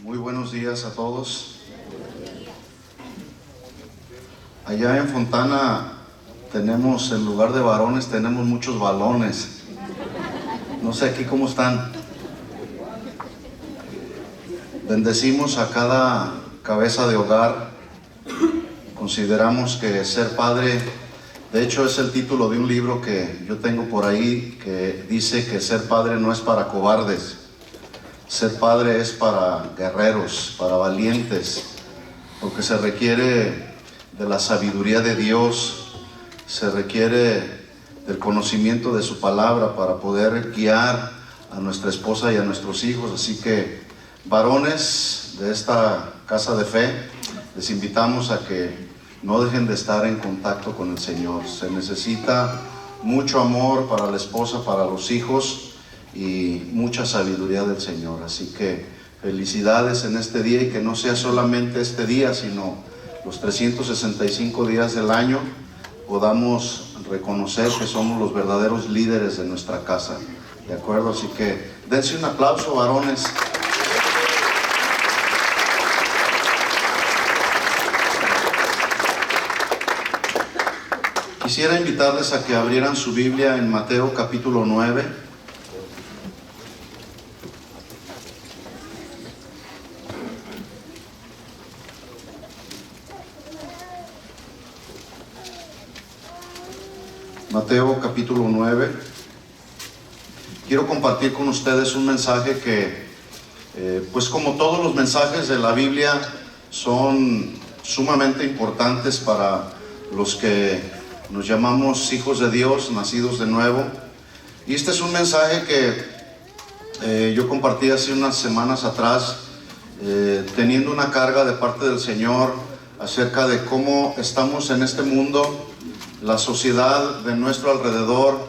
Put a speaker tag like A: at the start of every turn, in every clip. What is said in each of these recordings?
A: Muy buenos días a todos. Allá en Fontana tenemos, en lugar de varones, tenemos muchos balones. No sé aquí cómo están. Bendecimos a cada cabeza de hogar. Consideramos que ser padre, de hecho es el título de un libro que yo tengo por ahí, que dice que ser padre no es para cobardes. Ser padre es para guerreros, para valientes, porque se requiere de la sabiduría de Dios, se requiere del conocimiento de su palabra para poder guiar a nuestra esposa y a nuestros hijos. Así que, varones de esta casa de fe, les invitamos a que no dejen de estar en contacto con el Señor. Se necesita mucho amor para la esposa, para los hijos, y mucha sabiduría del Señor. Así que felicidades en este día, y que no sea solamente este día, sino los 365 días del año podamos reconocer que somos los verdaderos líderes de nuestra casa. ¿De acuerdo? Así que dense un aplauso, varones. Quisiera invitarles a que abrieran su Biblia en Mateo capítulo 9. Mateo capítulo 9. Quiero compartir con ustedes un mensaje que, pues como todos los mensajes de la Biblia, son sumamente importantes para los que nos llamamos hijos de Dios, nacidos de nuevo. Y este es un mensaje que yo compartí hace unas semanas atrás, teniendo una carga de parte del Señor acerca de cómo estamos en este mundo. La sociedad de nuestro alrededor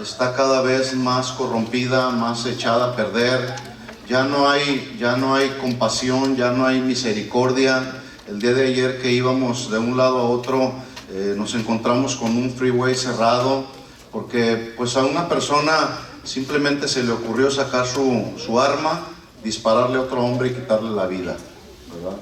A: está cada vez más corrompida, más echada a perder. Ya no hay compasión, ya no hay misericordia. El día de ayer que íbamos de un lado a otro, nos encontramos con un freeway cerrado, porque pues a una persona simplemente se le ocurrió sacar su arma, dispararle a otro hombre y quitarle la vida, ¿verdad?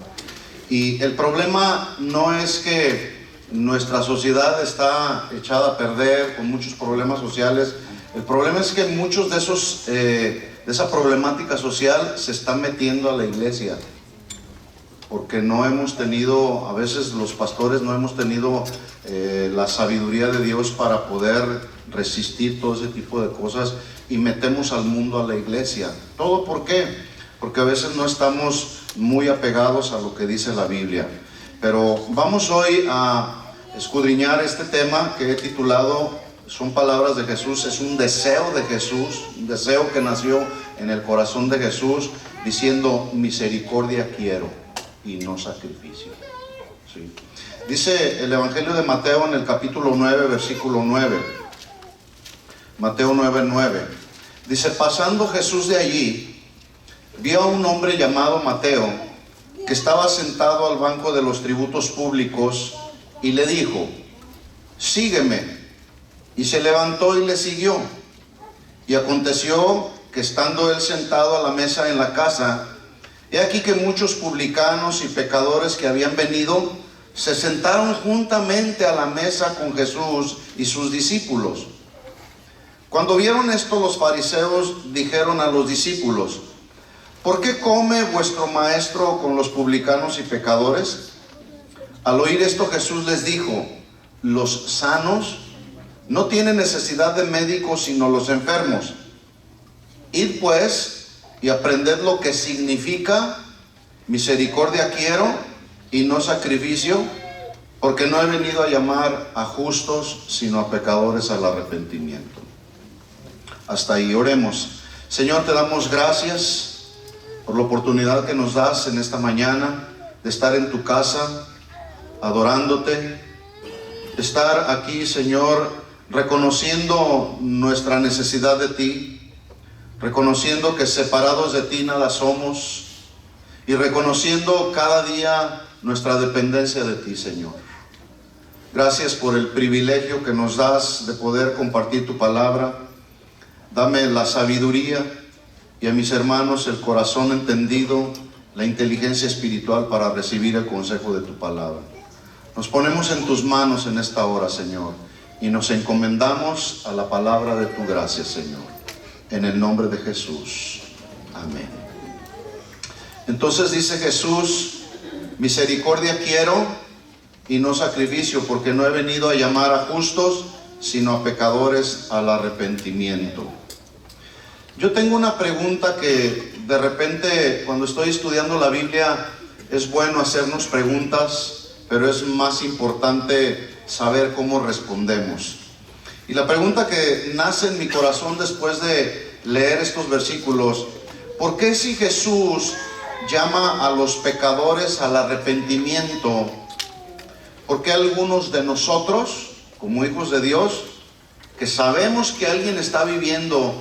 A: Y el problema no es que nuestra sociedad está echada a perder, con muchos problemas sociales. El problema es que muchos de esa problemática social se están metiendo a la iglesia, porque no hemos tenido, a veces los pastores no hemos tenido la sabiduría de Dios para poder resistir todo ese tipo de cosas, y metemos al mundo a la iglesia. ¿Todo por qué? Porque a veces no estamos muy apegados a lo que dice la Biblia. Pero vamos hoy a escudriñar este tema que he titulado, son palabras de Jesús, es un deseo de Jesús, un deseo que nació en el corazón de Jesús, diciendo: misericordia quiero y no sacrificio. ¿Sí? Dice el Evangelio de Mateo en el capítulo 9, versículo 9. Mateo 9:9. Dice: pasando Jesús de allí, vio a un hombre llamado Mateo, que estaba sentado al banco de los tributos públicos, y le dijo: sígueme. Y se levantó y le siguió. Y aconteció que, estando él sentado a la mesa en la casa, he aquí que muchos publicanos y pecadores que habían venido se sentaron juntamente a la mesa con Jesús y sus discípulos. Cuando vieron esto, los fariseos dijeron a los discípulos: ¿por qué come vuestro maestro con los publicanos y pecadores? Al oír esto, Jesús les dijo: los sanos no tienen necesidad de médicos, sino los enfermos. Id pues y aprended lo que significa misericordia quiero y no sacrificio, porque no he venido a llamar a justos, sino a pecadores al arrepentimiento. Hasta ahí. Oremos. Señor, te damos gracias por la oportunidad que nos das en esta mañana de estar en tu casa, adorándote, de estar aquí, Señor, reconociendo nuestra necesidad de ti, reconociendo que separados de ti nada somos, y reconociendo cada día nuestra dependencia de ti, Señor. Gracias por el privilegio que nos das de poder compartir tu palabra. Dame la sabiduría y a mis hermanos el corazón entendido la inteligencia espiritual para recibir el consejo de tu palabra. Nos ponemos en tus manos en esta hora, Señor, y nos encomendamos a la palabra de tu gracia, Señor, en el nombre de Jesús. Amén. Entonces dice Jesús: misericordia quiero y no sacrificio, porque no he venido a llamar a justos, sino a pecadores al arrepentimiento. Yo tengo una pregunta que de repente cuando estoy estudiando la Biblia es bueno hacernos preguntas, pero es más importante saber cómo respondemos. Y la pregunta que nace en mi corazón después de leer estos versículos: ¿por qué si Jesús llama a los pecadores al arrepentimiento, por qué algunos de nosotros, como hijos de Dios, que sabemos que alguien está viviendo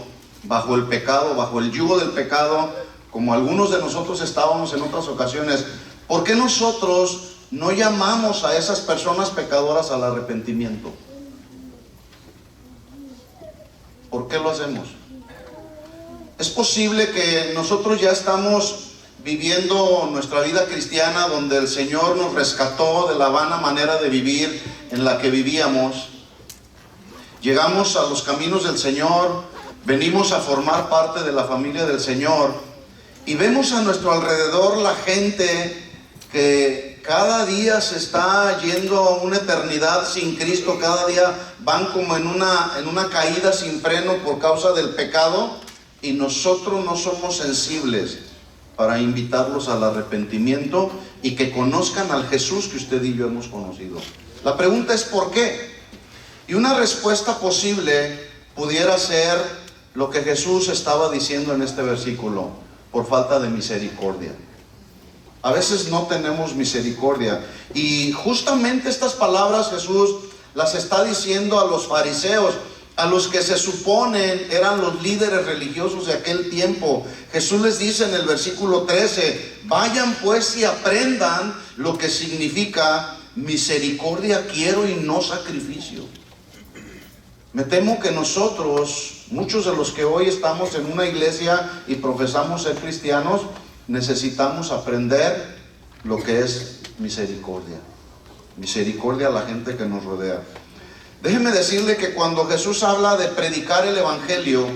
A: bajo el pecado, bajo el yugo del pecado, como algunos de nosotros estábamos en otras ocasiones, por qué nosotros no llamamos a esas personas pecadoras al arrepentimiento? ¿Por qué lo hacemos? Es posible que nosotros ya estamos viviendo nuestra vida cristiana, donde el Señor nos rescató de la vana manera de vivir en la que vivíamos. Llegamos a los caminos del Señor, venimos a formar parte de la familia del Señor, y vemos a nuestro alrededor la gente que cada día se está yendo a una eternidad sin Cristo. Cada día van como en una caída sin freno por causa del pecado, y nosotros no somos sensibles para invitarlos al arrepentimiento y que conozcan al Jesús que usted y yo hemos conocido. La pregunta es ¿por qué? Y una respuesta posible pudiera ser lo que Jesús estaba diciendo en este versículo: por falta de misericordia. A veces no tenemos misericordia, y justamente estas palabras Jesús las está diciendo a los fariseos, a los que se suponen eran los líderes religiosos de aquel tiempo. Jesús les dice en el versículo 13: vayan pues y aprendan lo que significa misericordia quiero y no sacrificio. Me temo que nosotros, muchos de los que hoy estamos en una iglesia y profesamos ser cristianos, necesitamos aprender lo que es misericordia. Misericordia a la gente que nos rodea. Déjeme decirle que cuando Jesús habla de predicar el evangelio,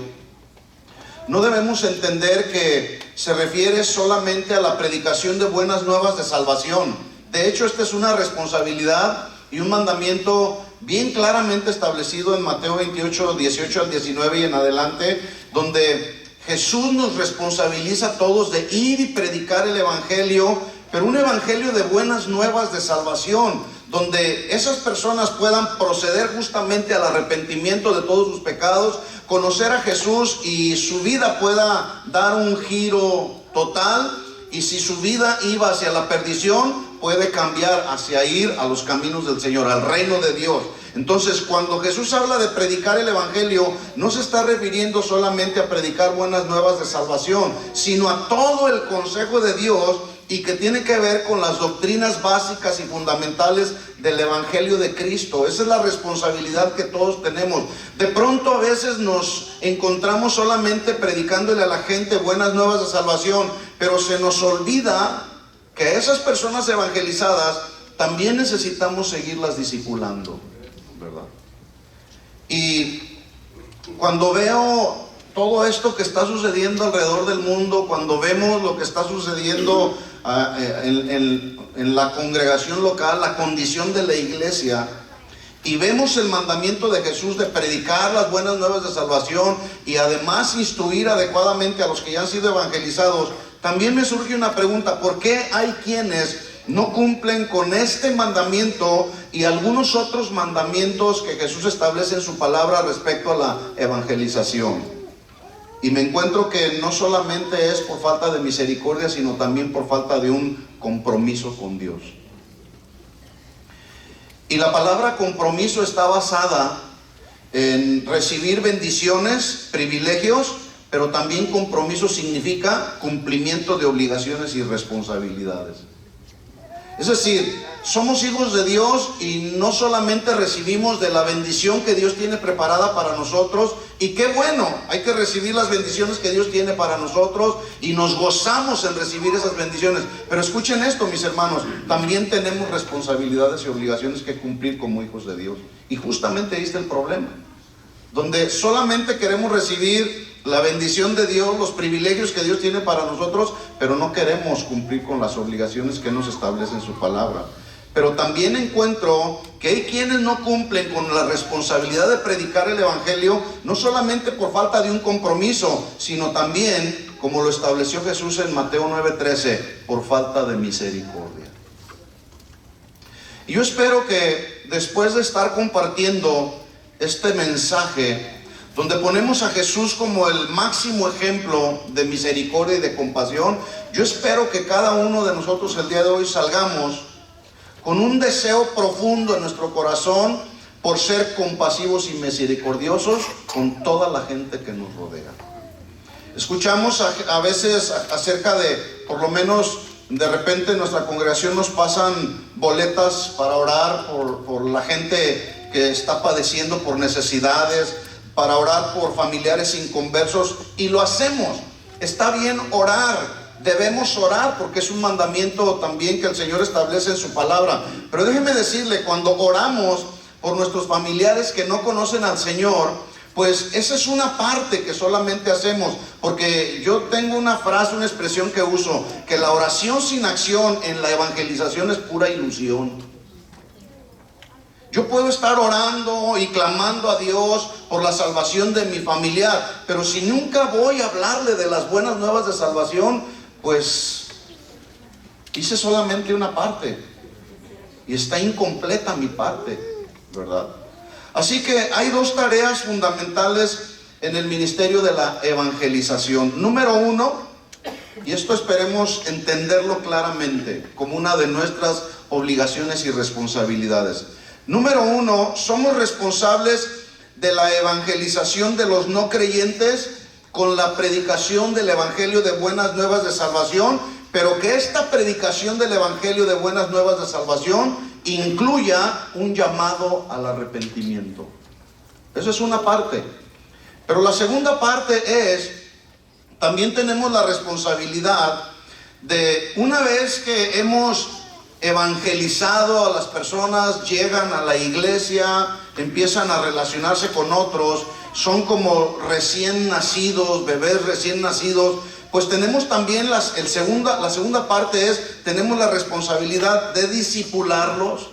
A: no debemos entender que se refiere solamente a la predicación de buenas nuevas de salvación. De hecho, esta es una responsabilidad y un mandamiento bien claramente establecido en Mateo 28, 18 al 19 y en adelante, donde Jesús nos responsabiliza a todos de ir y predicar el evangelio, pero un evangelio de buenas nuevas de salvación, donde esas personas puedan proceder justamente al arrepentimiento de todos sus pecados, conocer a Jesús y su vida pueda dar un giro total, y si su vida iba hacia la perdición, puede cambiar hacia ir a los caminos del Señor, al reino de Dios. Entonces, cuando Jesús habla de predicar el evangelio, no se está refiriendo solamente a predicar buenas nuevas de salvación, sino a todo el consejo de Dios, y que tiene que ver con las doctrinas básicas y fundamentales del evangelio de Cristo. Esa es la responsabilidad que todos tenemos. De pronto a veces nos encontramos solamente predicándole a la gente buenas nuevas de salvación, pero se nos olvida que esas personas evangelizadas también necesitamos seguirlas discipulando, ¿verdad? Y cuando veo todo esto que está sucediendo alrededor del mundo, cuando vemos lo que está sucediendo en la congregación local, la condición de la iglesia, y vemos el mandamiento de Jesús de predicar las buenas nuevas de salvación y además instruir adecuadamente a los que ya han sido evangelizados, también me surge una pregunta: ¿por qué hay quienes no cumplen con este mandamiento y algunos otros mandamientos que Jesús establece en su palabra respecto a la evangelización? Y me encuentro que no solamente es por falta de misericordia, sino también por falta de un compromiso con Dios. Y la palabra compromiso está basada en recibir bendiciones, privilegios, pero también compromiso significa cumplimiento de obligaciones y responsabilidades. Es decir, somos hijos de Dios y no solamente recibimos de la bendición que Dios tiene preparada para nosotros, y qué bueno, hay que recibir las bendiciones que Dios tiene para nosotros y nos gozamos en recibir esas bendiciones. Pero escuchen esto, mis hermanos, también tenemos responsabilidades y obligaciones que cumplir como hijos de Dios. Y justamente ahí está el problema, donde solamente queremos recibir la bendición de Dios, los privilegios que Dios tiene para nosotros, pero no queremos cumplir con las obligaciones que nos establece en su palabra. Pero también encuentro que hay quienes no cumplen con la responsabilidad de predicar el evangelio, no solamente por falta de un compromiso, sino también, como lo estableció Jesús en Mateo 9:13, por falta de misericordia. Y yo espero que después de estar compartiendo este mensaje, donde ponemos a Jesús como el máximo ejemplo de misericordia y de compasión, yo espero que cada uno de nosotros el día de hoy salgamos con un deseo profundo en nuestro corazón por ser compasivos y misericordiosos con toda la gente que nos rodea. Escuchamos a veces acerca de, por lo menos de repente en nuestra congregación nos pasan boletas para orar por la gente que está padeciendo por necesidades, para orar por familiares inconversos, y lo hacemos. Está bien orar. Debemos orar porque es un mandamiento también que el Señor establece en su palabra. Pero déjeme decirle, cuando oramos por nuestros familiares que no conocen al Señor, pues esa es una parte que solamente hacemos. Porque yo tengo una frase, una expresión que uso, que la oración sin acción en la evangelización es pura ilusión. Yo puedo estar orando y clamando a Dios por la salvación de mi familiar, pero si nunca voy a hablarle de las buenas nuevas de salvación, pues hice solamente una parte y está incompleta mi parte, ¿verdad? Así que hay dos tareas fundamentales en el ministerio de la evangelización. Número uno, y esto esperemos entenderlo claramente como una de nuestras obligaciones y responsabilidades. Número uno, somos responsables de la evangelización de los no creyentes con la predicación del evangelio de buenas nuevas de salvación, pero que esta predicación del evangelio de buenas nuevas de salvación incluya un llamado al arrepentimiento. Eso es una parte. Pero la segunda parte es, también tenemos la responsabilidad de, una vez que hemos evangelizado a las personas, llegan a la iglesia, empiezan a relacionarse con otros, son como recién nacidos, bebés recién nacidos, pues tenemos también la segunda parte es, tenemos la responsabilidad de discipularlos,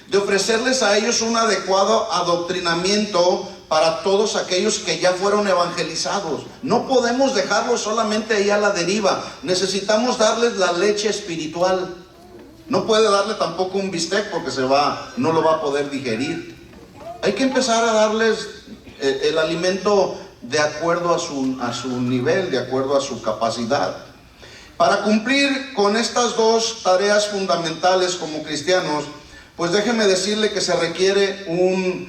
A: de ofrecerles a ellos un adecuado adoctrinamiento para todos aquellos que ya fueron evangelizados. No podemos dejarlos solamente ahí a la deriva, necesitamos darles la leche espiritual. No puede darle tampoco un bistec porque no lo va a poder digerir. Hay que empezar a darles el alimento de acuerdo a su nivel, de acuerdo a su capacidad. Para cumplir con estas dos tareas fundamentales como cristianos, pues déjeme decirle que se requiere un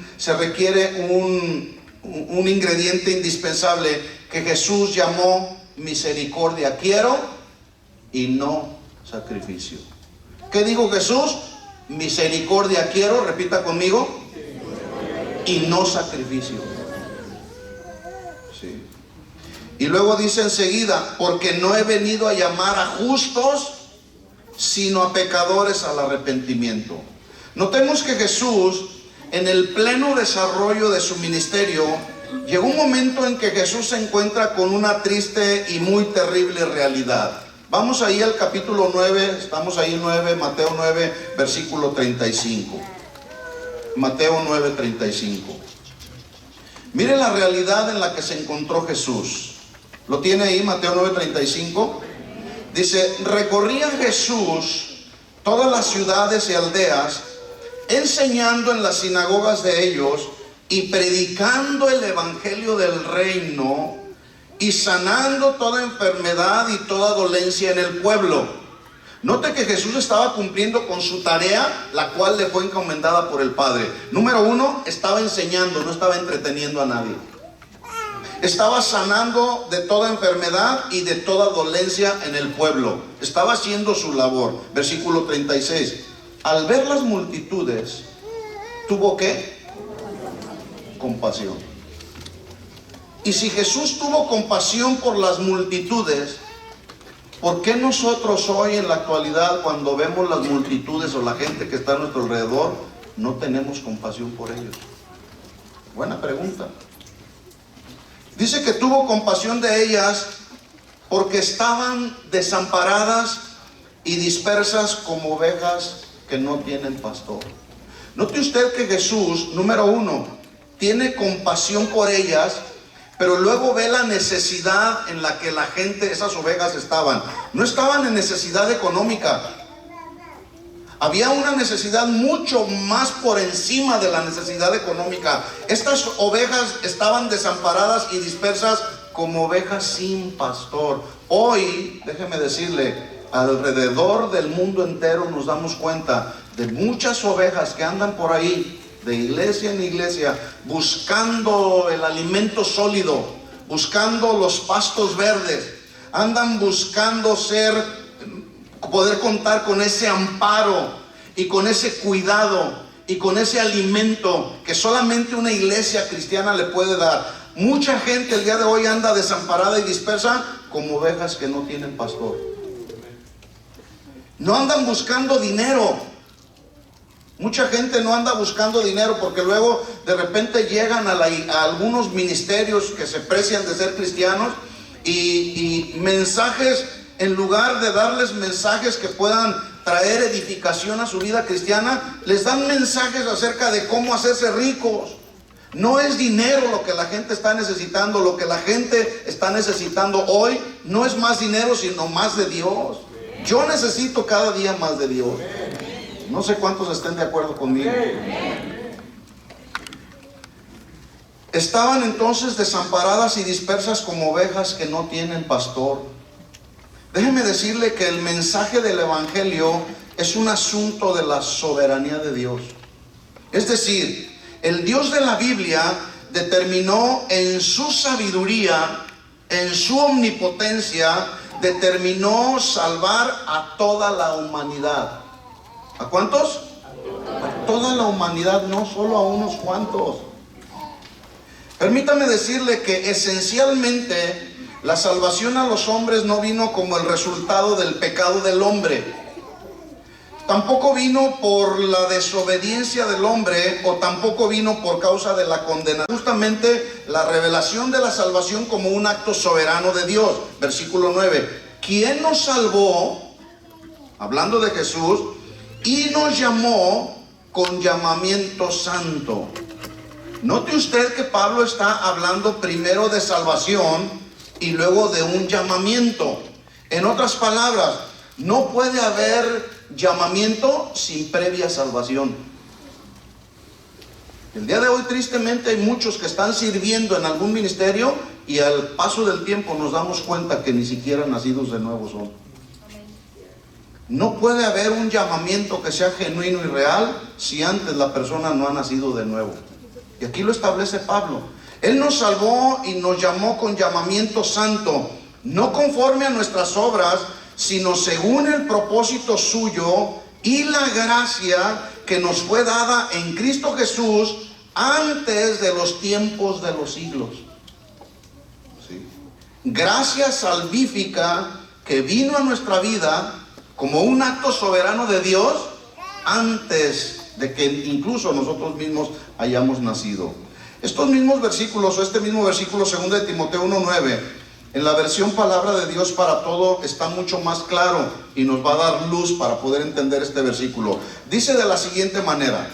A: ingrediente indispensable que Jesús llamó misericordia. Quiero y no sacrificio. ¿Qué dijo Jesús? Misericordia quiero, repita conmigo, y no sacrificio. Sí. Y luego dice enseguida, porque no he venido a llamar a justos, sino a pecadores al arrepentimiento. Notemos que Jesús, en el pleno desarrollo de su ministerio, llegó un momento en que Jesús se encuentra con una triste y muy terrible realidad. Vamos ahí al capítulo 9, estamos ahí en Mateo 9, versículo 35. Mateo 9, 35. Miren la realidad en la que se encontró Jesús. ¿Lo tiene ahí, Mateo 9, 35? Dice, recorría Jesús todas las ciudades y aldeas, enseñando en las sinagogas de ellos y predicando el evangelio del reino y sanando toda enfermedad y toda dolencia en el pueblo. Note que Jesús estaba cumpliendo con su tarea, la cual le fue encomendada por el Padre. Número uno, estaba enseñando, no estaba entreteniendo a nadie. Estaba sanando de toda enfermedad y de toda dolencia en el pueblo. Estaba haciendo su labor. Versículo 36. Al ver las multitudes, ¿tuvo qué? Compasión. Y si Jesús tuvo compasión por las multitudes, ¿por qué nosotros hoy en la actualidad, cuando vemos las multitudes o la gente que está a nuestro alrededor, no tenemos compasión por ellos? Buena pregunta. Dice que tuvo compasión de ellas porque estaban desamparadas y dispersas como ovejas que no tienen pastor. Note usted que Jesús, número uno, tiene compasión por ellas, pero luego ve la necesidad en la que la gente, esas ovejas estaban. No estaban en necesidad económica. Había una necesidad mucho más por encima de la necesidad económica. Estas ovejas estaban desamparadas y dispersas como ovejas sin pastor. Hoy, déjeme decirle, alrededor del mundo entero nos damos cuenta de muchas ovejas que andan por ahí, de iglesia en iglesia, buscando el alimento sólido, buscando los pastos verdes. Andan buscando poder contar con ese amparo y con ese cuidado y con ese alimento que solamente una iglesia cristiana le puede dar. Mucha gente el día de hoy anda desamparada y dispersa como ovejas que no tienen pastor. No andan buscando dinero. Mucha gente no anda buscando dinero porque luego de repente llegan a algunos ministerios que se precian de ser cristianos y mensajes, en lugar de darles mensajes que puedan traer edificación a su vida cristiana, les dan mensajes acerca de cómo hacerse ricos. No es dinero lo que la gente está necesitando. Lo que la gente está necesitando hoy no es más dinero, sino más de Dios. Yo necesito cada día más de Dios. No sé cuántos estén de acuerdo conmigo. Estaban entonces desamparadas y dispersas como ovejas que no tienen pastor. Déjeme decirle que el mensaje del Evangelio es un asunto de la soberanía de Dios. Es decir, el Dios de la Biblia determinó en su sabiduría, en su omnipotencia, determinó salvar a toda la humanidad. ¿A cuántos? A toda la humanidad, no solo a unos cuantos. Permítame decirle que esencialmente la salvación a los hombres no vino como el resultado del pecado del hombre. Tampoco vino por la desobediencia del hombre, o tampoco vino por causa de la condenación. Justamente la revelación de la salvación como un acto soberano de Dios. Versículo 9. ¿Quién nos salvó? Hablando de Jesús. Y nos llamó con llamamiento santo. Note usted que Pablo está hablando primero de salvación y luego de un llamamiento. En otras palabras, no puede haber llamamiento sin previa salvación. El día de hoy, tristemente, hay muchos que están sirviendo en algún ministerio y al paso del tiempo nos damos cuenta que ni siquiera nacidos de nuevo son. No puede haber un llamamiento que sea genuino y real si antes la persona no ha nacido de nuevo. Y aquí lo establece Pablo. Él nos salvó y nos llamó con llamamiento santo, no conforme a nuestras obras, sino según el propósito suyo y la gracia que nos fue dada en Cristo Jesús antes de los tiempos de los siglos. ¿Sí? Gracia salvífica que vino a nuestra vida como un acto soberano de Dios antes de que incluso nosotros mismos hayamos nacido. Estos mismos versículos, o este mismo versículo 2 de Timoteo 1:9, en la versión Palabra de Dios para Todo, está mucho más claro y nos va a dar luz para poder entender este versículo. Dice de la siguiente manera: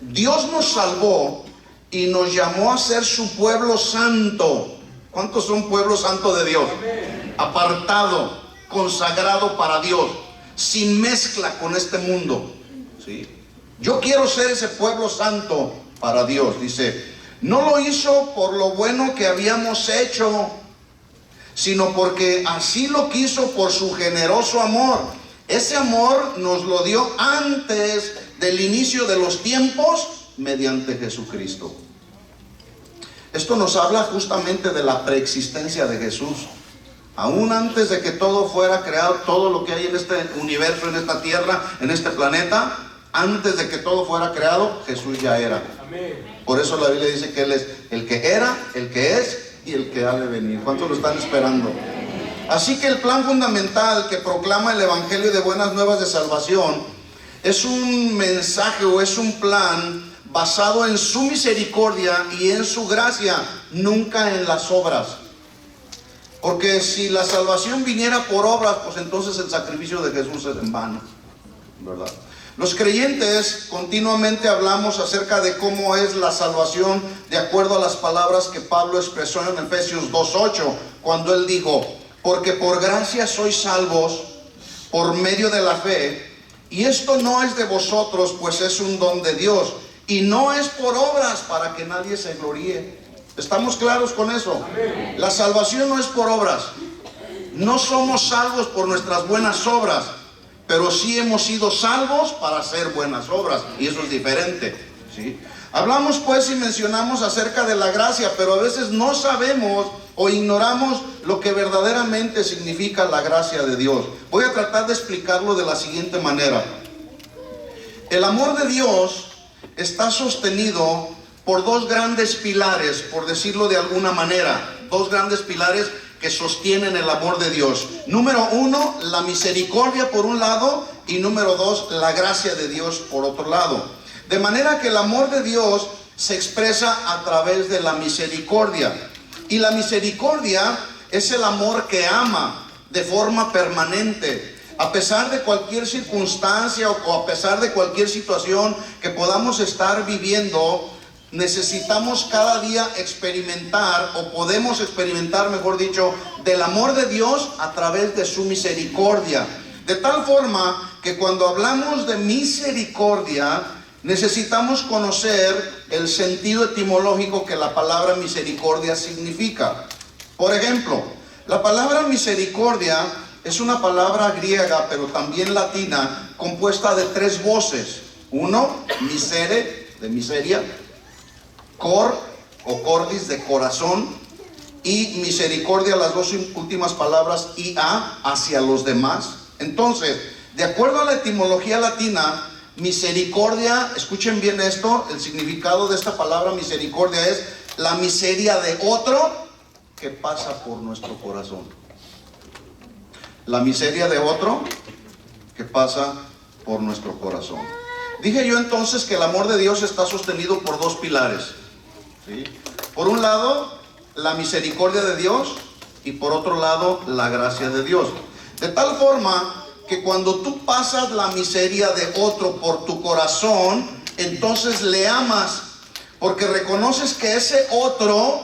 A: Dios nos salvó y nos llamó a ser su pueblo santo. ¿Cuántos son pueblo santo de Dios? Apartado, consagrado para Dios, sin mezcla con este mundo. ¿Sí? Yo quiero ser ese pueblo santo para Dios. Dice, no lo hizo por lo bueno que habíamos hecho, sino porque así lo quiso por su generoso amor. Ese amor nos lo dio antes del inicio de los tiempos mediante Jesucristo. Esto nos habla justamente de la preexistencia de Jesús. Aún antes de que todo fuera creado, todo lo que hay en este universo, en esta tierra, en este planeta, antes de que todo fuera creado, Jesús ya era.
B: Amén.
A: Por eso la Biblia dice que Él es el que era, el que es y el que ha de venir. ¿Cuántos lo están esperando? Así que el plan fundamental que proclama el Evangelio de Buenas Nuevas de Salvación es un mensaje o es un plan basado en su misericordia y en su gracia, nunca en las obras. Porque si la salvación viniera por obras, pues entonces el sacrificio de Jesús es en vano, ¿verdad? Los creyentes continuamente hablamos acerca de cómo es la salvación de acuerdo a las palabras que Pablo expresó en Efesios 2:8, cuando él dijo: porque por gracia sois salvos por medio de la fe, y esto no es de vosotros, pues es un don de Dios, y no es por obras, para que nadie se gloríe. ¿Estamos claros con eso?
B: Amén.
A: La salvación no es por obras. No somos salvos por nuestras buenas obras, pero sí hemos sido salvos para hacer buenas obras, y eso es diferente, ¿sí? Hablamos pues y mencionamos acerca de la gracia, pero a veces no sabemos o ignoramos lo que verdaderamente significa la gracia de Dios. Voy a tratar de explicarlo de la siguiente manera. El amor de Dios está sostenido por dos grandes pilares, por decirlo de alguna manera, dos grandes pilares que sostienen el amor de Dios. Número uno, la misericordia por un lado, y número dos, la gracia de Dios por otro lado. De manera que el amor de Dios se expresa a través de la misericordia. Y la misericordia es el amor que ama de forma permanente, a pesar de cualquier circunstancia o a pesar de cualquier situación que podamos estar viviendo. Necesitamos cada día experimentar, o podemos experimentar, mejor dicho, del amor de Dios a través de su misericordia. De tal forma que cuando hablamos de misericordia, necesitamos conocer el sentido etimológico que la palabra misericordia significa. Por ejemplo, la palabra misericordia es una palabra griega, pero también latina, compuesta de tres voces. Uno, misere, de miseria; cor o cordis, de corazón; y misericordia, las dos últimas palabras, ia, hacia los demás. Entonces, de acuerdo a la etimología latina, misericordia, escuchen bien esto, el significado de esta palabra misericordia es la miseria de otro que pasa por nuestro corazón. La miseria de otro que pasa por nuestro corazón. Dije yo entonces que el amor de Dios está sostenido por dos pilares, ¿sí? Por un lado, la misericordia de Dios, y por otro lado, la gracia de Dios. De tal forma que cuando tú pasas la miseria de otro por tu corazón, entonces le amas, porque reconoces que ese otro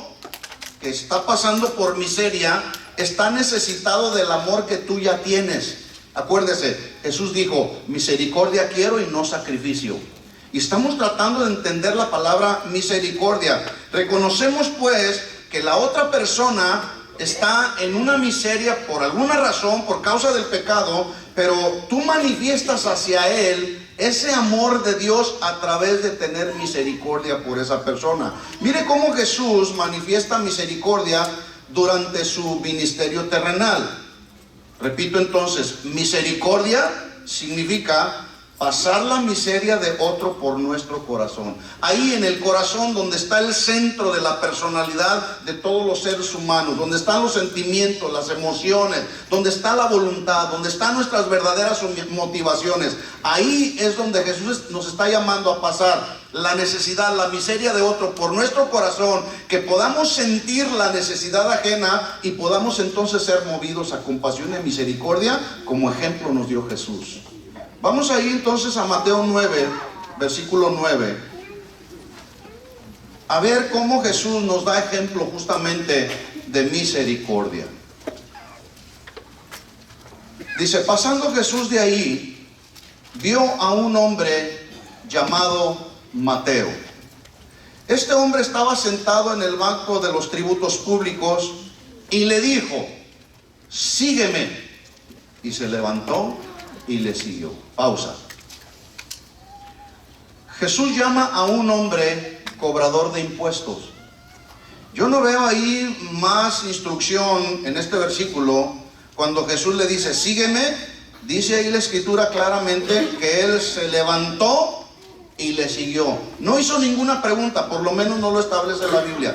A: que está pasando por miseria está necesitado del amor que tú ya tienes. Acuérdese, Jesús dijo: misericordia quiero y no sacrificio. Y estamos tratando de entender la palabra misericordia. Reconocemos pues que la otra persona está en una miseria por alguna razón, por causa del pecado, pero tú manifiestas hacia él ese amor de Dios a través de tener misericordia por esa persona. Mire cómo Jesús manifiesta misericordia durante su ministerio terrenal. Repito entonces, misericordia significa pasar la miseria de otro por nuestro corazón. Ahí en el corazón, donde está el centro de la personalidad de todos los seres humanos, donde están los sentimientos, las emociones, donde está la voluntad, donde están nuestras verdaderas motivaciones. Ahí es donde Jesús nos está llamando a pasar la necesidad, la miseria de otro por nuestro corazón, que podamos sentir la necesidad ajena y podamos entonces ser movidos a compasión y misericordia, como ejemplo nos dio Jesús. Vamos ahí entonces a Mateo 9, versículo 9, a ver cómo Jesús nos da ejemplo justamente de misericordia. Dice: pasando Jesús de ahí, vio a un hombre llamado Mateo. Este hombre estaba sentado en el banco de los tributos públicos y le dijo: sígueme. Y se levantó y le siguió. Pausa. Jesús llama a un hombre cobrador de impuestos Yo no veo ahí más instrucción en este versículo. Cuando Jesús le dice, sígueme, dice ahí la escritura claramente que él se levantó y le siguió. No hizo ninguna pregunta, por lo menos no lo establece la Biblia.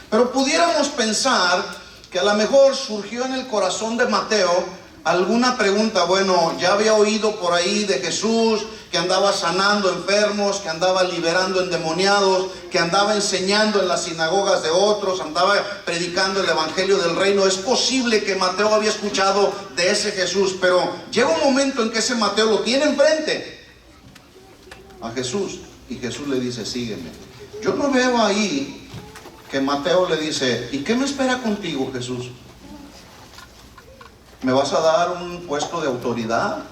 A: Pero pudiéramos pensar que a lo mejor surgió en el corazón de Mateo alguna pregunta. Bueno, ya había oído por ahí de Jesús, que andaba sanando enfermos, que andaba liberando endemoniados, que andaba enseñando en las sinagogas de otros, andaba predicando el evangelio del reino. Es posible que Mateo había escuchado de ese Jesús, pero llega un momento en que ese Mateo lo tiene enfrente a Jesús y Jesús le dice, sígueme. Yo no veo ahí que Mateo le dice, ¿y qué me espera contigo, Jesús? ¿Me vas a dar un puesto de autoridad?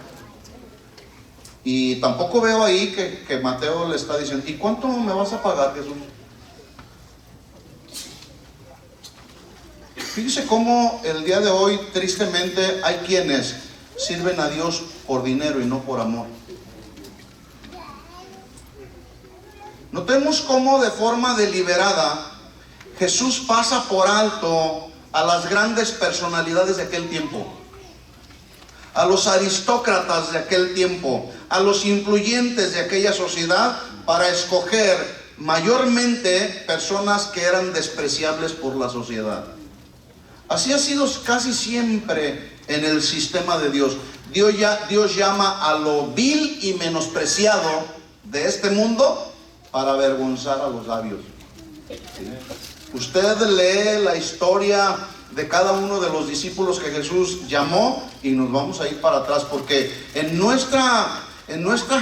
A: Y tampoco veo ahí que Mateo le está diciendo, ¿y cuánto me vas a pagar, Jesús? Fíjese cómo el día de hoy, tristemente, hay quienes sirven a Dios por dinero y no por amor. Notemos cómo de forma deliberada Jesús pasa por alto a las grandes personalidades de aquel tiempo, a los aristócratas de aquel tiempo, a los influyentes de aquella sociedad, para escoger mayormente personas que eran despreciables por la sociedad. Así ha sido casi siempre en el sistema de Dios. Dios llama a lo vil y menospreciado de este mundo para avergonzar a los sabios. ¿Sí? Usted lee la historia de cada uno de los discípulos que Jesús llamó y nos vamos a ir para atrás, porque en nuestra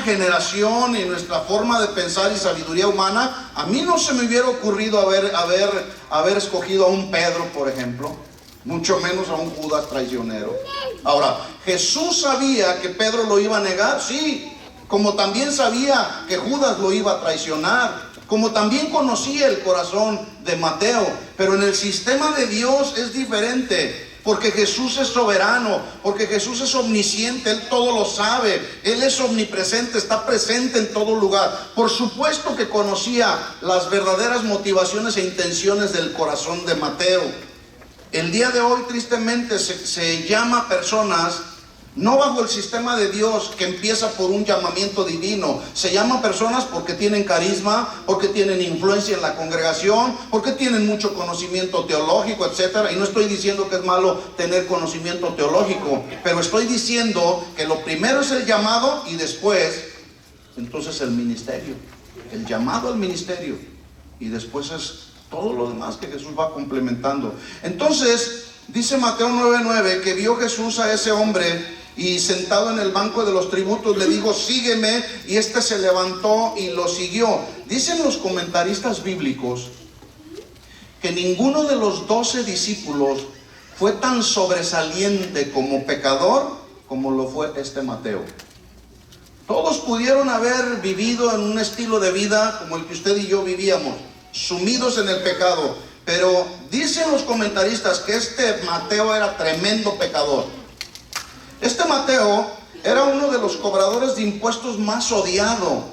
A: generación y nuestra forma de pensar y sabiduría humana, a mí no se me hubiera ocurrido haber escogido a un Pedro, por ejemplo, mucho menos a un Judas traicionero. Ahora, ¿Jesús sabía que Pedro lo iba a negar? Sí, como también sabía que Judas lo iba a traicionar, como también conocía el corazón de Mateo. Pero en el sistema de Dios es diferente, porque Jesús es soberano, porque Jesús es omnisciente, Él todo lo sabe, Él es omnipresente, está presente en todo lugar. Por supuesto que conocía las verdaderas motivaciones e intenciones del corazón de Mateo. El día de hoy, tristemente, se llama personas no bajo el sistema de Dios que empieza por un llamamiento divino. Se llaman personas porque tienen carisma, porque tienen influencia en la congregación, porque tienen mucho conocimiento teológico, etcétera. Y no estoy diciendo que es malo tener conocimiento teológico, pero estoy diciendo que lo primero es el llamado y después, entonces, el ministerio. El llamado al ministerio. Y después es todo lo demás que Jesús va complementando. Entonces, dice Mateo 9:9 que vio Jesús a ese hombre y sentado en el banco de los tributos le dijo, sígueme, y este se levantó y lo siguió. Dicen los comentaristas bíblicos que ninguno de los 12 discípulos fue tan sobresaliente como pecador como lo fue este Mateo. Todos pudieron haber vivido en un estilo de vida como el que usted y yo vivíamos, sumidos en el pecado, pero dicen los comentaristas que este Mateo era tremendo pecador. Este Mateo era uno de los cobradores de impuestos más odiado.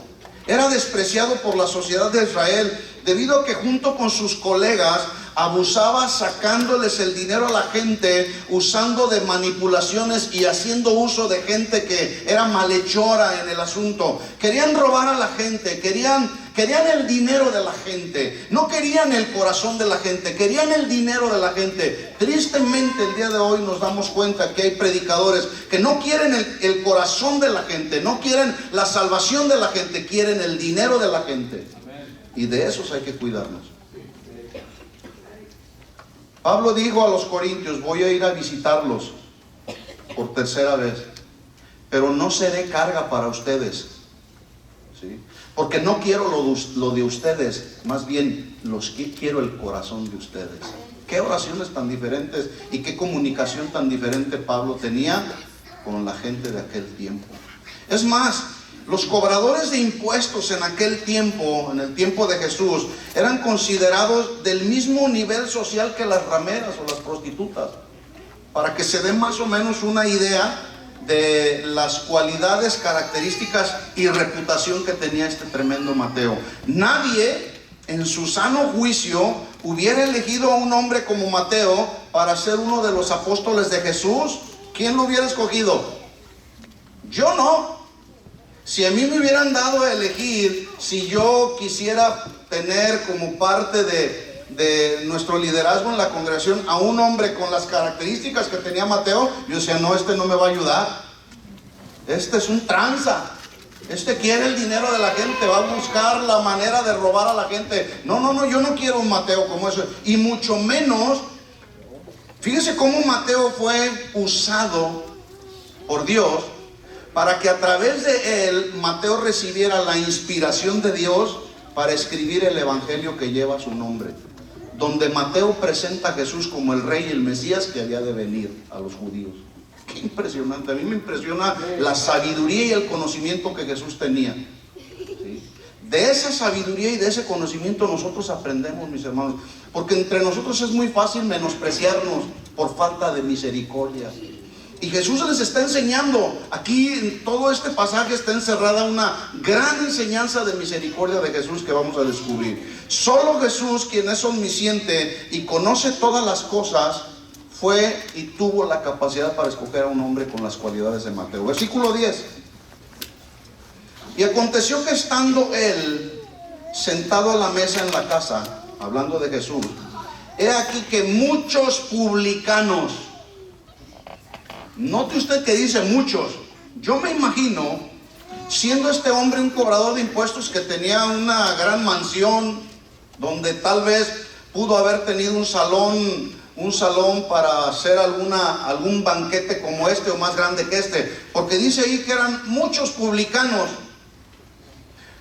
A: Era despreciado por la sociedad de Israel debido a que junto con sus colegas abusaba sacándoles el dinero a la gente, usando de manipulaciones y haciendo uso de gente que era malhechora en el asunto. Querían robar a la gente, querían el dinero de la gente, no querían el corazón de la gente, querían el dinero de la gente. Tristemente el día de hoy nos damos cuenta que hay predicadores que no quieren el corazón de la gente, no quieren la salvación de la gente, quieren el dinero de la gente. Y de esos hay que cuidarnos. Pablo dijo a los corintios, voy a ir a visitarlos por tercera vez, pero no seré carga para ustedes, ¿sí? Porque no quiero lo de ustedes, más bien quiero el corazón de ustedes. Qué oraciones tan diferentes y qué comunicación tan diferente Pablo tenía con la gente de aquel tiempo. Es más, los cobradores de impuestos en aquel tiempo, en el tiempo de Jesús, eran considerados del mismo nivel social que las rameras o las prostitutas. Para que se den más o menos una idea de las cualidades, características y reputación que tenía este tremendo Mateo. Nadie en su sano juicio, hubiera elegido a un hombre como Mateo para ser uno de los apóstoles de Jesús? ¿Quién lo hubiera escogido? Yo no. Si a mí me hubieran dado a elegir, si yo quisiera tener como parte de nuestro liderazgo en la congregación a un hombre con las características que tenía Mateo, yo decía, no, este no me va a ayudar. Este es un tranza. Este quiere el dinero de la gente, va a buscar la manera de robar a la gente. No, yo no quiero un Mateo como eso. Y mucho menos, fíjese cómo Mateo fue usado por Dios para que a través de él Mateo recibiera la inspiración de Dios para escribir el evangelio que lleva su nombre, donde Mateo presenta a Jesús como el rey y el Mesías que había de venir a los judíos. Qué impresionante. A mí me impresiona la sabiduría y el conocimiento que Jesús tenía. ¿Sí? De esa sabiduría y de ese conocimiento nosotros aprendemos, mis hermanos, porque entre nosotros es muy fácil menospreciarnos por falta de misericordia. Y Jesús les está enseñando, aquí en todo este pasaje está encerrada una gran enseñanza de misericordia de Jesús que vamos a descubrir. Solo Jesús, quien es omnisciente y conoce todas las cosas, fue y tuvo la capacidad para escoger a un hombre con las cualidades de Mateo. Versículo 10. Y aconteció que estando él sentado a la mesa en la casa, hablando de Jesús, he aquí que muchos publicanos, note usted que dice muchos, yo me imagino, siendo este hombre un cobrador de impuestos que tenía una gran mansión, donde tal vez pudo haber tenido un salón para hacer algún banquete como este o más grande que este, porque dice ahí que eran muchos publicanos.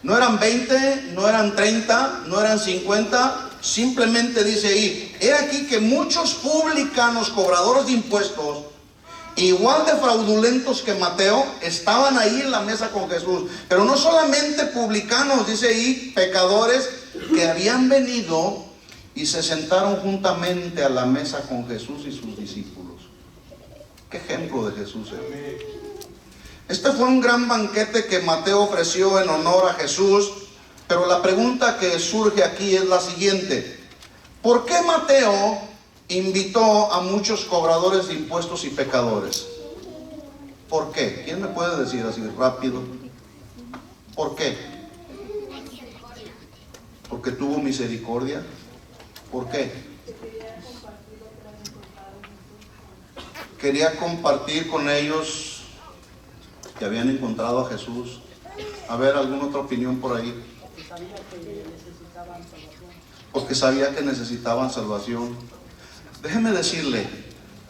A: No eran 20, no eran 30, no eran 50, simplemente dice ahí, he aquí que muchos publicanos, cobradores de impuestos, igual de fraudulentos que Mateo, estaban ahí en la mesa con Jesús. Pero no solamente publicanos, dice ahí, pecadores que habían venido y se sentaron juntamente a la mesa con Jesús y sus discípulos. Qué ejemplo de Jesús. Este fue un gran banquete que Mateo ofreció en honor a Jesús, pero la pregunta que surge aquí es la siguiente: ¿por qué Mateo invitó a muchos cobradores de impuestos y pecadores? ¿Por qué? ¿Quién me puede decir así rápido? ¿Por qué? Porque tuvo misericordia. ¿Por qué? Quería compartir con ellos que habían encontrado a Jesús. A ver, ¿alguna otra opinión por ahí? Porque sabía que necesitaban salvación. Déjeme decirle,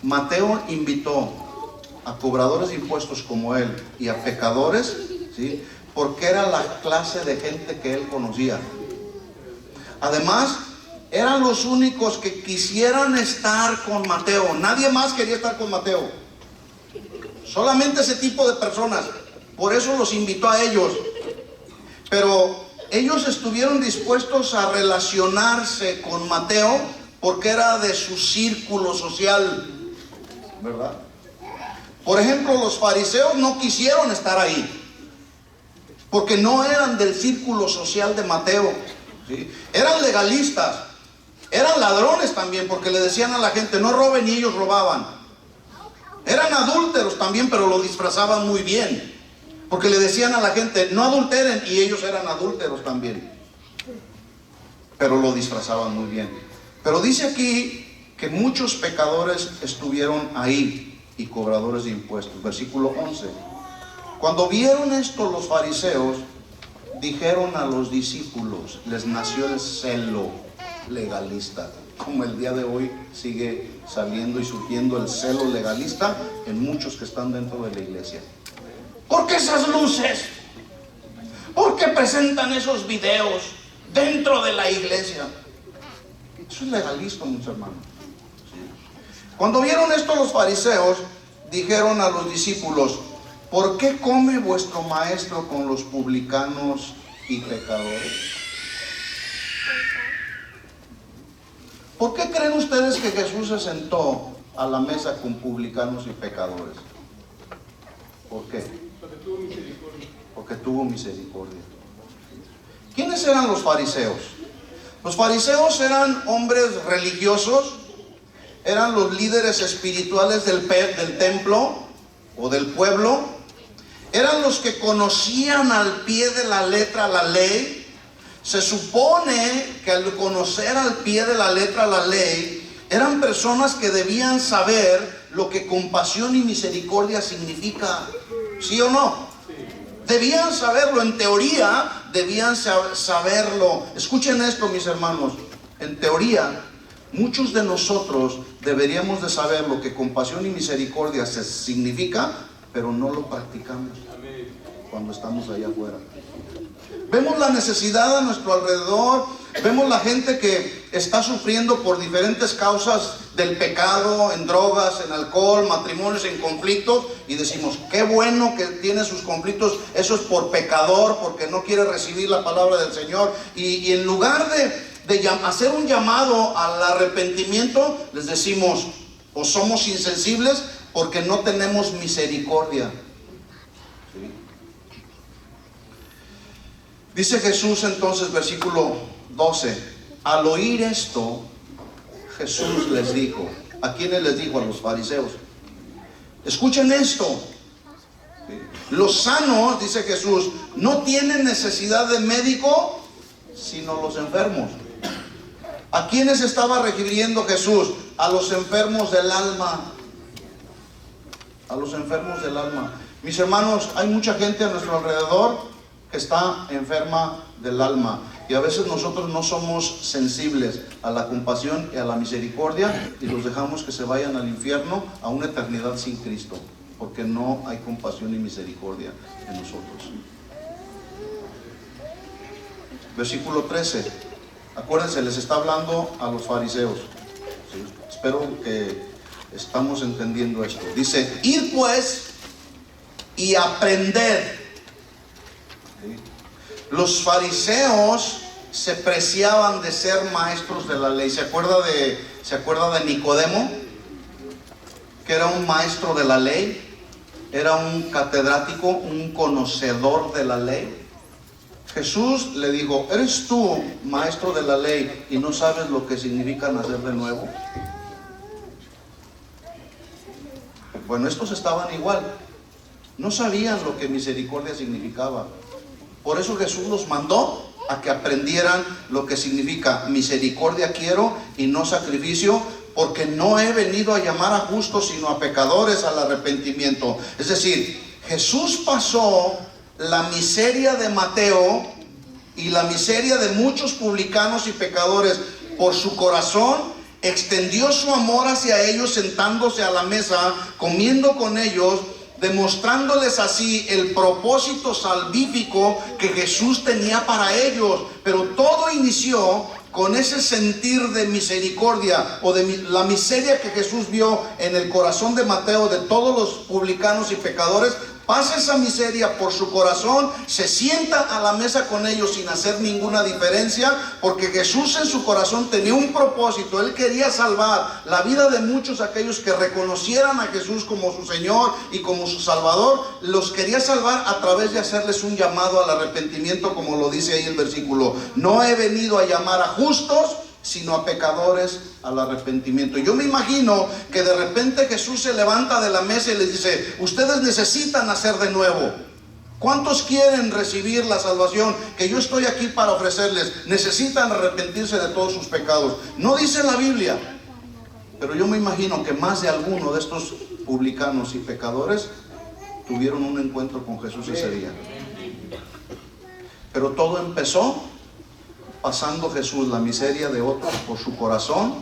A: Mateo invitó a cobradores de impuestos como él y a pecadores, ¿sí? Porque era la clase de gente que él conocía. Además, eran los únicos que quisieran estar con Mateo. Nadie más quería estar con Mateo. Solamente ese tipo de personas. Por eso los invitó a ellos. Pero ellos estuvieron dispuestos a relacionarse con Mateo porque era de su círculo social, ¿verdad? Por ejemplo, los fariseos no quisieron estar ahí porque no eran del círculo social de Mateo, ¿sí? Eran legalistas. Eran ladrones también, porque le decían a la gente, no roben, y ellos robaban. Eran adúlteros también, pero lo disfrazaban muy bien, porque le decían a la gente, no adulteren, y ellos eran adúlteros también, pero lo disfrazaban muy bien. Pero dice aquí que muchos pecadores estuvieron ahí y cobradores de impuestos. Versículo 11. Cuando vieron esto los fariseos, dijeron a los discípulos, les nació el celo legalista, como el día de hoy sigue saliendo y surgiendo el celo legalista en muchos que están dentro de la iglesia. ¿Por qué esas luces? ¿Por qué presentan esos videos dentro de la iglesia? Eso es legalismo, mis hermanos. Cuando vieron esto los fariseos, dijeron a los discípulos, ¿por qué come vuestro maestro con los publicanos y pecadores? ¿Por qué creen ustedes que Jesús se sentó a la mesa con publicanos y pecadores? ¿Por qué? Porque tuvo misericordia. Porque tuvo misericordia. ¿Quiénes eran los fariseos? Los fariseos eran hombres religiosos, eran los líderes espirituales del templo o del pueblo, eran los que conocían al pie de la letra la ley. Se supone que al conocer al pie de la letra la ley, eran personas que debían saber lo que compasión y misericordia significa, ¿sí o no? Debían saberlo, en teoría debían saberlo. Escuchen esto, mis hermanos, en teoría muchos de nosotros deberíamos de saber lo que compasión y misericordia significa, pero no lo practicamos cuando estamos allá afuera. Vemos la necesidad a nuestro alrededor, vemos la gente que está sufriendo por diferentes causas del pecado, en drogas, en alcohol, matrimonios, en conflictos, y decimos, qué bueno que tiene sus conflictos, eso es por pecador, porque no quiere recibir la palabra del Señor, y en lugar de hacer un llamado al arrepentimiento, les decimos, o somos insensibles porque no tenemos misericordia. ¿Sí? Dice Jesús entonces, versículo 12, al oír esto, Jesús les dijo, ¿a quiénes les dijo? A los fariseos. Escuchen esto, los sanos, dice Jesús, no tienen necesidad de médico, sino los enfermos. ¿A quiénes estaba refiriendo Jesús? A los enfermos del alma. A los enfermos del alma. Mis hermanos, hay mucha gente a nuestro alrededor que está enferma del alma, y a veces nosotros no somos sensibles a la compasión y a la misericordia, y los dejamos que se vayan al infierno a una eternidad sin Cristo, porque no hay compasión y misericordia en nosotros. Versículo 13, acuérdense, les está hablando a los fariseos, ¿sí? Espero que estamos entendiendo esto. Dice, id pues y aprended. Los fariseos se preciaban de ser maestros de la ley. ¿Se acuerda de Nicodemo? Que era un maestro de la ley, era un catedrático, un conocedor de la ley. Jesús le dijo, ¿eres tú maestro de la ley y no sabes lo que significa nacer de nuevo? Bueno, estos estaban igual, no sabían lo que misericordia significaba. Por eso Jesús los mandó a que aprendieran lo que significa misericordia quiero y no sacrificio, porque no he venido a llamar a justos sino a pecadores al arrepentimiento. Es decir, Jesús pasó la miseria de Mateo y la miseria de muchos publicanos y pecadores por su corazón, extendió su amor hacia ellos sentándose a la mesa, comiendo con ellos, demostrándoles así el propósito salvífico que Jesús tenía para ellos. Pero todo inició con ese sentir de misericordia o de la miseria que Jesús vio en el corazón de Mateo, de todos los publicanos y pecadores. Pasa esa miseria por su corazón, se sienta a la mesa con ellos sin hacer ninguna diferencia, porque Jesús en su corazón tenía un propósito. Él quería salvar la vida de muchos, aquellos que reconocieran a Jesús como su Señor y como su Salvador. Los quería salvar a través de hacerles un llamado al arrepentimiento, como lo dice ahí el versículo. No he venido a llamar a justos, sino a pecadores al arrepentimiento. Yo me imagino que de repente Jesús se levanta de la mesa y les dice, ustedes necesitan nacer de nuevo. ¿Cuántos quieren recibir la salvación que yo estoy aquí para ofrecerles? Necesitan arrepentirse de todos sus pecados. No dice la Biblia, pero yo me imagino que más de alguno de estos publicanos y pecadores tuvieron un encuentro con Jesús ese día. Pero todo empezó pasando Jesús la miseria de otros por su corazón,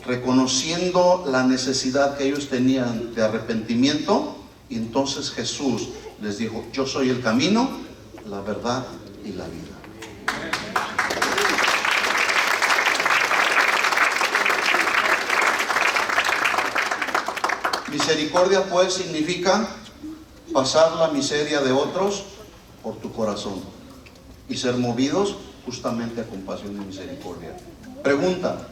A: reconociendo la necesidad que ellos tenían de arrepentimiento, y entonces Jesús les dijo, yo soy el camino, la verdad y la vida. Misericordia pues significa pasar la miseria de otros por tu corazón y ser movidos justamente a compasión y misericordia. Pregunta,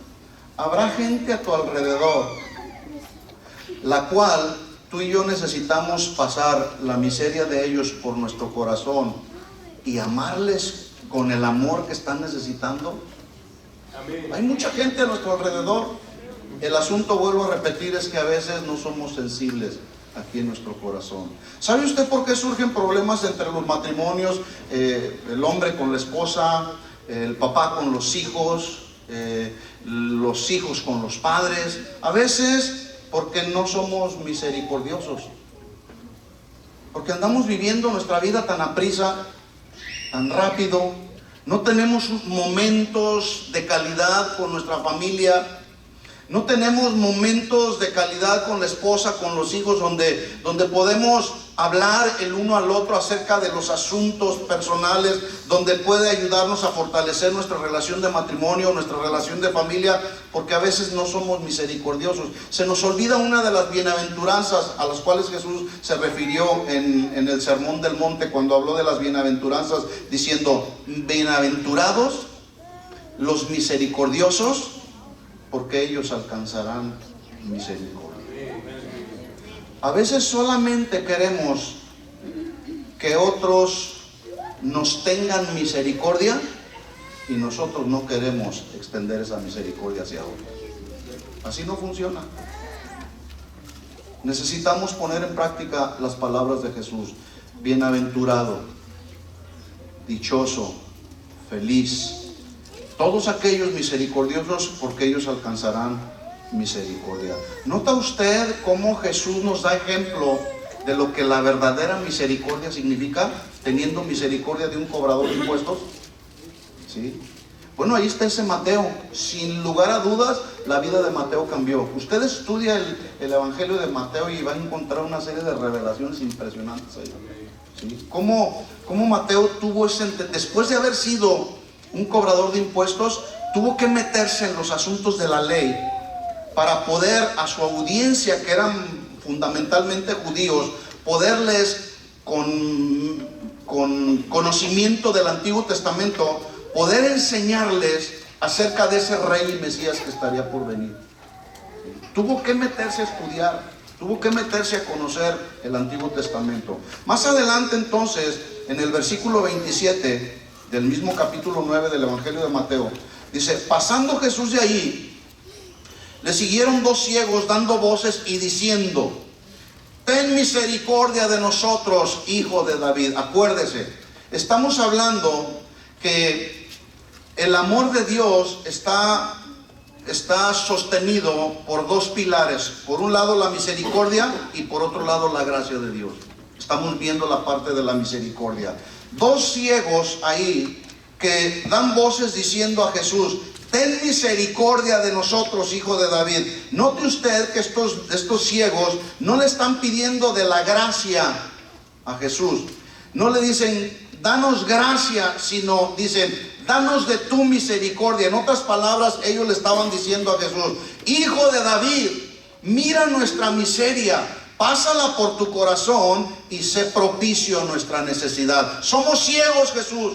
A: ¿habrá gente a tu alrededor la cual tú y yo necesitamos pasar la miseria de ellos por nuestro corazón y amarles con el amor que están necesitando? Hay mucha gente a nuestro alrededor. El asunto, vuelvo a repetir, es que a veces no somos sensibles aquí en nuestro corazón. ¿Sabe usted por qué surgen problemas entre los matrimonios? El hombre con la esposa, el papá con los hijos con los padres. A veces porque no somos misericordiosos, porque andamos viviendo nuestra vida tan aprisa, tan rápido. No tenemos momentos de calidad con nuestra familia. No tenemos momentos de calidad con la esposa, con los hijos, donde podemos hablar el uno al otro acerca de los asuntos personales, donde puede ayudarnos a fortalecer nuestra relación de matrimonio, nuestra relación de familia, porque a veces no somos misericordiosos. Se nos olvida una de las bienaventuranzas a las cuales Jesús se refirió en el Sermón del Monte, cuando habló de las bienaventuranzas, diciendo: bienaventurados los misericordiosos, porque ellos alcanzarán misericordia. A veces solamente queremos que otros nos tengan misericordia y nosotros no queremos extender esa misericordia hacia otros. Así no funciona. Necesitamos poner en práctica las palabras de Jesús: bienaventurado, dichoso, feliz. Todos aquellos misericordiosos, porque ellos alcanzarán misericordia. ¿Nota usted cómo Jesús nos da ejemplo de lo que la verdadera misericordia significa, teniendo misericordia de un cobrador de impuestos? ¿Sí? Bueno, ahí está ese Mateo. Sin lugar a dudas, la vida de Mateo cambió. Usted estudia el Evangelio de Mateo y va a encontrar una serie de revelaciones impresionantes ahí. ¿Sí? ¿Cómo Mateo tuvo después de haber sido un cobrador de impuestos, tuvo que meterse en los asuntos de la ley para poder a su audiencia, que eran fundamentalmente judíos, poderles con conocimiento del Antiguo Testamento, poder enseñarles acerca de ese rey y Mesías que estaría por venir. Tuvo que meterse a estudiar, tuvo que meterse a conocer el Antiguo Testamento. Más adelante, entonces, en el versículo 27 del mismo capítulo 9 del Evangelio de Mateo, dice: pasando Jesús de ahí, le siguieron dos ciegos dando voces y diciendo: ten misericordia de nosotros, hijo de David. Acuérdese, estamos hablando que el amor de Dios está sostenido por dos pilares. Por un lado la misericordia y por otro lado la gracia de Dios. Estamos viendo la parte de la misericordia. Dos ciegos ahí que dan voces diciendo a Jesús: ten misericordia de nosotros, hijo de David. Note usted que estos ciegos no le están pidiendo de la gracia a Jesús. No le dicen: danos gracia, sino dicen: danos de tu misericordia. En otras palabras, ellos le estaban diciendo a Jesús: hijo de David, mira nuestra miseria, pásala por tu corazón y sé propicio a nuestra necesidad. Somos ciegos, Jesús.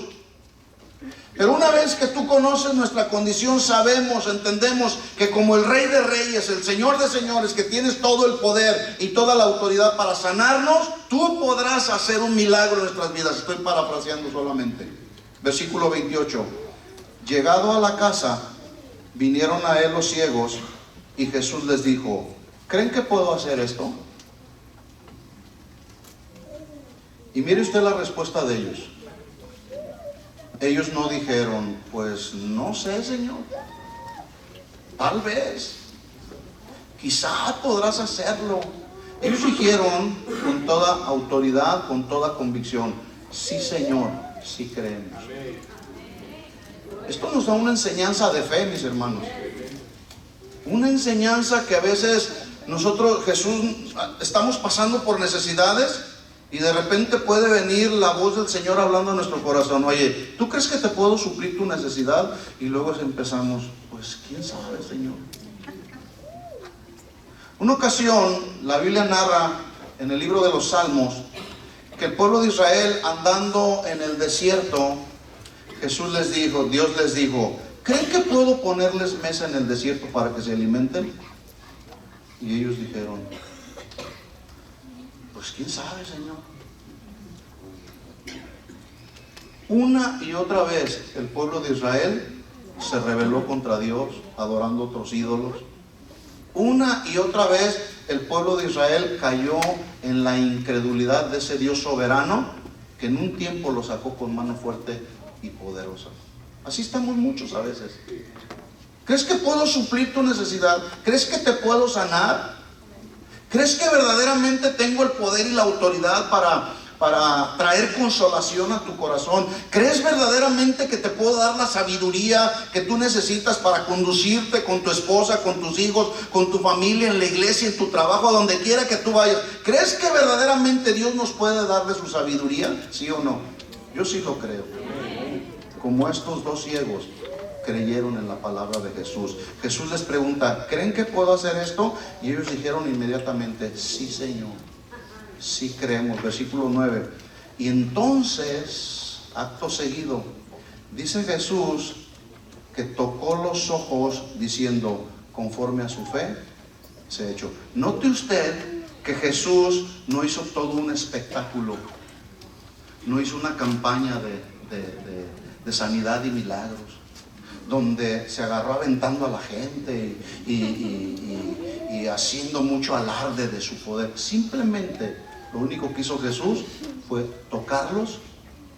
A: Pero una vez que tú conoces nuestra condición, sabemos, entendemos que como el Rey de Reyes, el Señor de Señores, que tienes todo el poder y toda la autoridad para sanarnos, tú podrás hacer un milagro en nuestras vidas. Estoy parafraseando solamente. Versículo 28. Llegado a la casa, vinieron a él los ciegos y Jesús les dijo: ¿creen que puedo hacer esto? Y mire usted la respuesta de ellos. Ellos no dijeron: pues no sé, Señor, tal vez, quizá podrás hacerlo. Ellos dijeron con toda autoridad, con toda convicción: sí, Señor, sí creemos. Esto nos da una enseñanza de fe, mis hermanos. Una enseñanza que a veces nosotros, Jesús, estamos pasando por necesidades y de repente puede venir la voz del Señor hablando en nuestro corazón: oye, ¿tú crees que te puedo suplir tu necesidad? Y luego empezamos: pues quién sabe, Señor. Una ocasión, la Biblia narra en el libro de los Salmos que el pueblo de Israel, andando en el desierto, Dios les dijo: ¿creen que puedo ponerles mesa en el desierto para que se alimenten? Y ellos dijeron: pues quién sabe, Señor. Una y otra vez el pueblo de Israel se rebeló contra Dios, adorando otros ídolos. Una y otra vez el pueblo de Israel cayó en la incredulidad de ese Dios soberano que en un tiempo lo sacó con mano fuerte y poderosa. Así estamos muchos a veces. ¿Crees que puedo suplir tu necesidad? ¿Crees que te puedo sanar? ¿Crees que verdaderamente tengo el poder y la autoridad para traer consolación a tu corazón? ¿Crees verdaderamente que te puedo dar la sabiduría que tú necesitas para conducirte con tu esposa, con tus hijos, con tu familia, en la iglesia, en tu trabajo, a donde quiera que tú vayas? ¿Crees que verdaderamente Dios nos puede dar de su sabiduría? ¿Sí o no? Yo sí lo creo. Como estos dos ciegos creyeron en la palabra de Jesús. Jesús les pregunta, ¿creen que puedo hacer esto? Y ellos dijeron inmediatamente, sí, Señor. Sí creemos. Versículo 9. Y entonces, acto seguido, dice Jesús que tocó los ojos diciendo, conforme a su fe, se ha hecho. Note usted que Jesús no hizo todo un espectáculo, no hizo una campaña de sanidad y milagros, donde se agarró aventando a la gente y haciendo mucho alarde de su poder. Simplemente lo único que hizo Jesús fue tocarlos,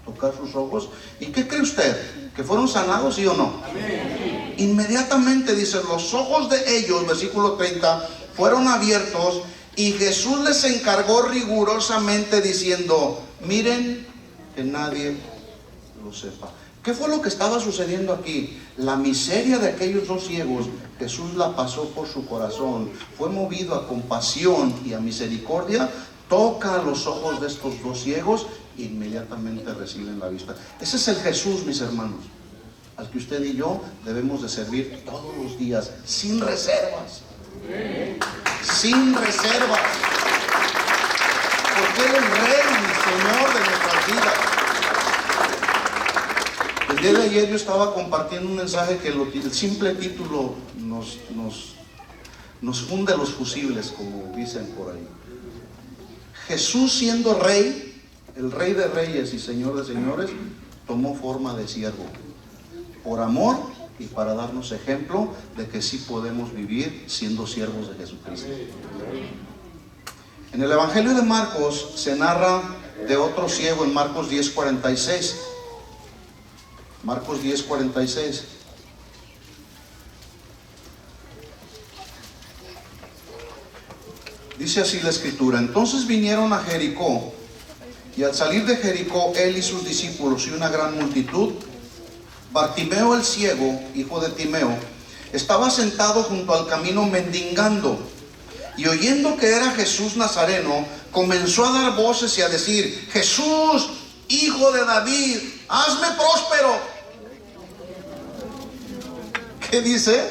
A: tocar sus ojos. ¿Y qué cree usted? ¿Que fueron sanados, sí o no? Amén. Inmediatamente dice, los ojos de ellos, versículo 30, fueron abiertos y Jesús les encargó rigurosamente diciendo, miren que nadie lo sepa. ¿Qué fue lo que estaba sucediendo aquí? La miseria de aquellos dos ciegos, Jesús la pasó por su corazón. Fue movido a compasión y a misericordia. Toca los ojos de estos dos ciegos e inmediatamente reciben la vista. Ese es el Jesús, mis hermanos, al que usted y yo debemos de servir todos los días, sin reservas. Sin reservas. Porque Él es Rey y Señor de nuestras vidas. El día de ayer yo estaba compartiendo un mensaje que el simple título nos funde los fusibles, como dicen por ahí. Jesús, siendo Rey, el Rey de Reyes y Señor de Señores, tomó forma de siervo por amor y para darnos ejemplo de que sí podemos vivir siendo siervos de Jesucristo. En el Evangelio de Marcos se narra de otro ciego en Marcos 10:46. Marcos 10:46. Dice así la escritura: entonces vinieron a Jericó, y al salir de Jericó, él y sus discípulos y una gran multitud, Bartimeo el ciego, hijo de Timeo, estaba sentado junto al camino mendigando, y oyendo que era Jesús Nazareno, comenzó a dar voces y a decir: Jesús, hijo de David, hazme próspero. ¿Qué dice?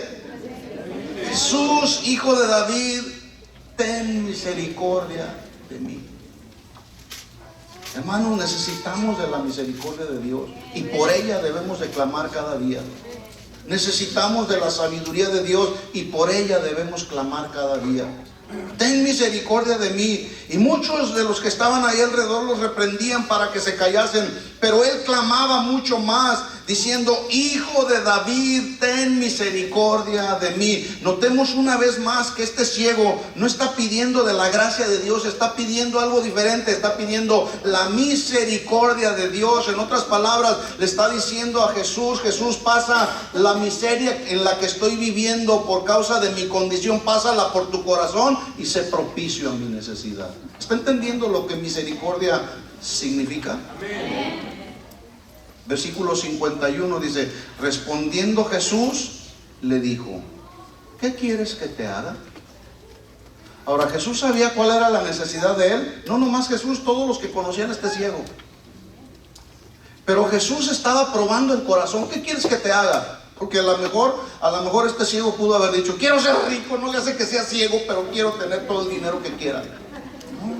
A: Jesús, hijo de David, ten misericordia de mí. Hermanos, necesitamos de la misericordia de Dios y por ella debemos de clamar cada día. Necesitamos de la sabiduría de Dios y por ella debemos clamar cada día. Ten misericordia de mí. Y muchos de los que estaban ahí alrededor los reprendían para que se callasen, pero él clamaba mucho más, diciendo: Hijo de David, ten misericordia de mí. Notemos una vez más que este ciego no está pidiendo de la gracia de Dios, está pidiendo algo diferente, está pidiendo la misericordia de Dios. En otras palabras, le está diciendo a Jesús: Jesús, pasa la miseria en la que estoy viviendo por causa de mi condición, pásala por tu corazón y sé propicio a mi necesidad. ¿Está entendiendo lo que misericordia significa? Amén. Versículo 51 dice: respondiendo Jesús le dijo: ¿qué quieres que te haga? Ahora, Jesús sabía cuál era la necesidad de él. No nomás Jesús, todos los que conocían a este ciego. Pero Jesús estaba probando el corazón. ¿Qué quieres que te haga? Porque a lo mejor este ciego pudo haber dicho: quiero ser rico, no le hace que sea ciego, pero quiero tener todo el dinero que quiera. No.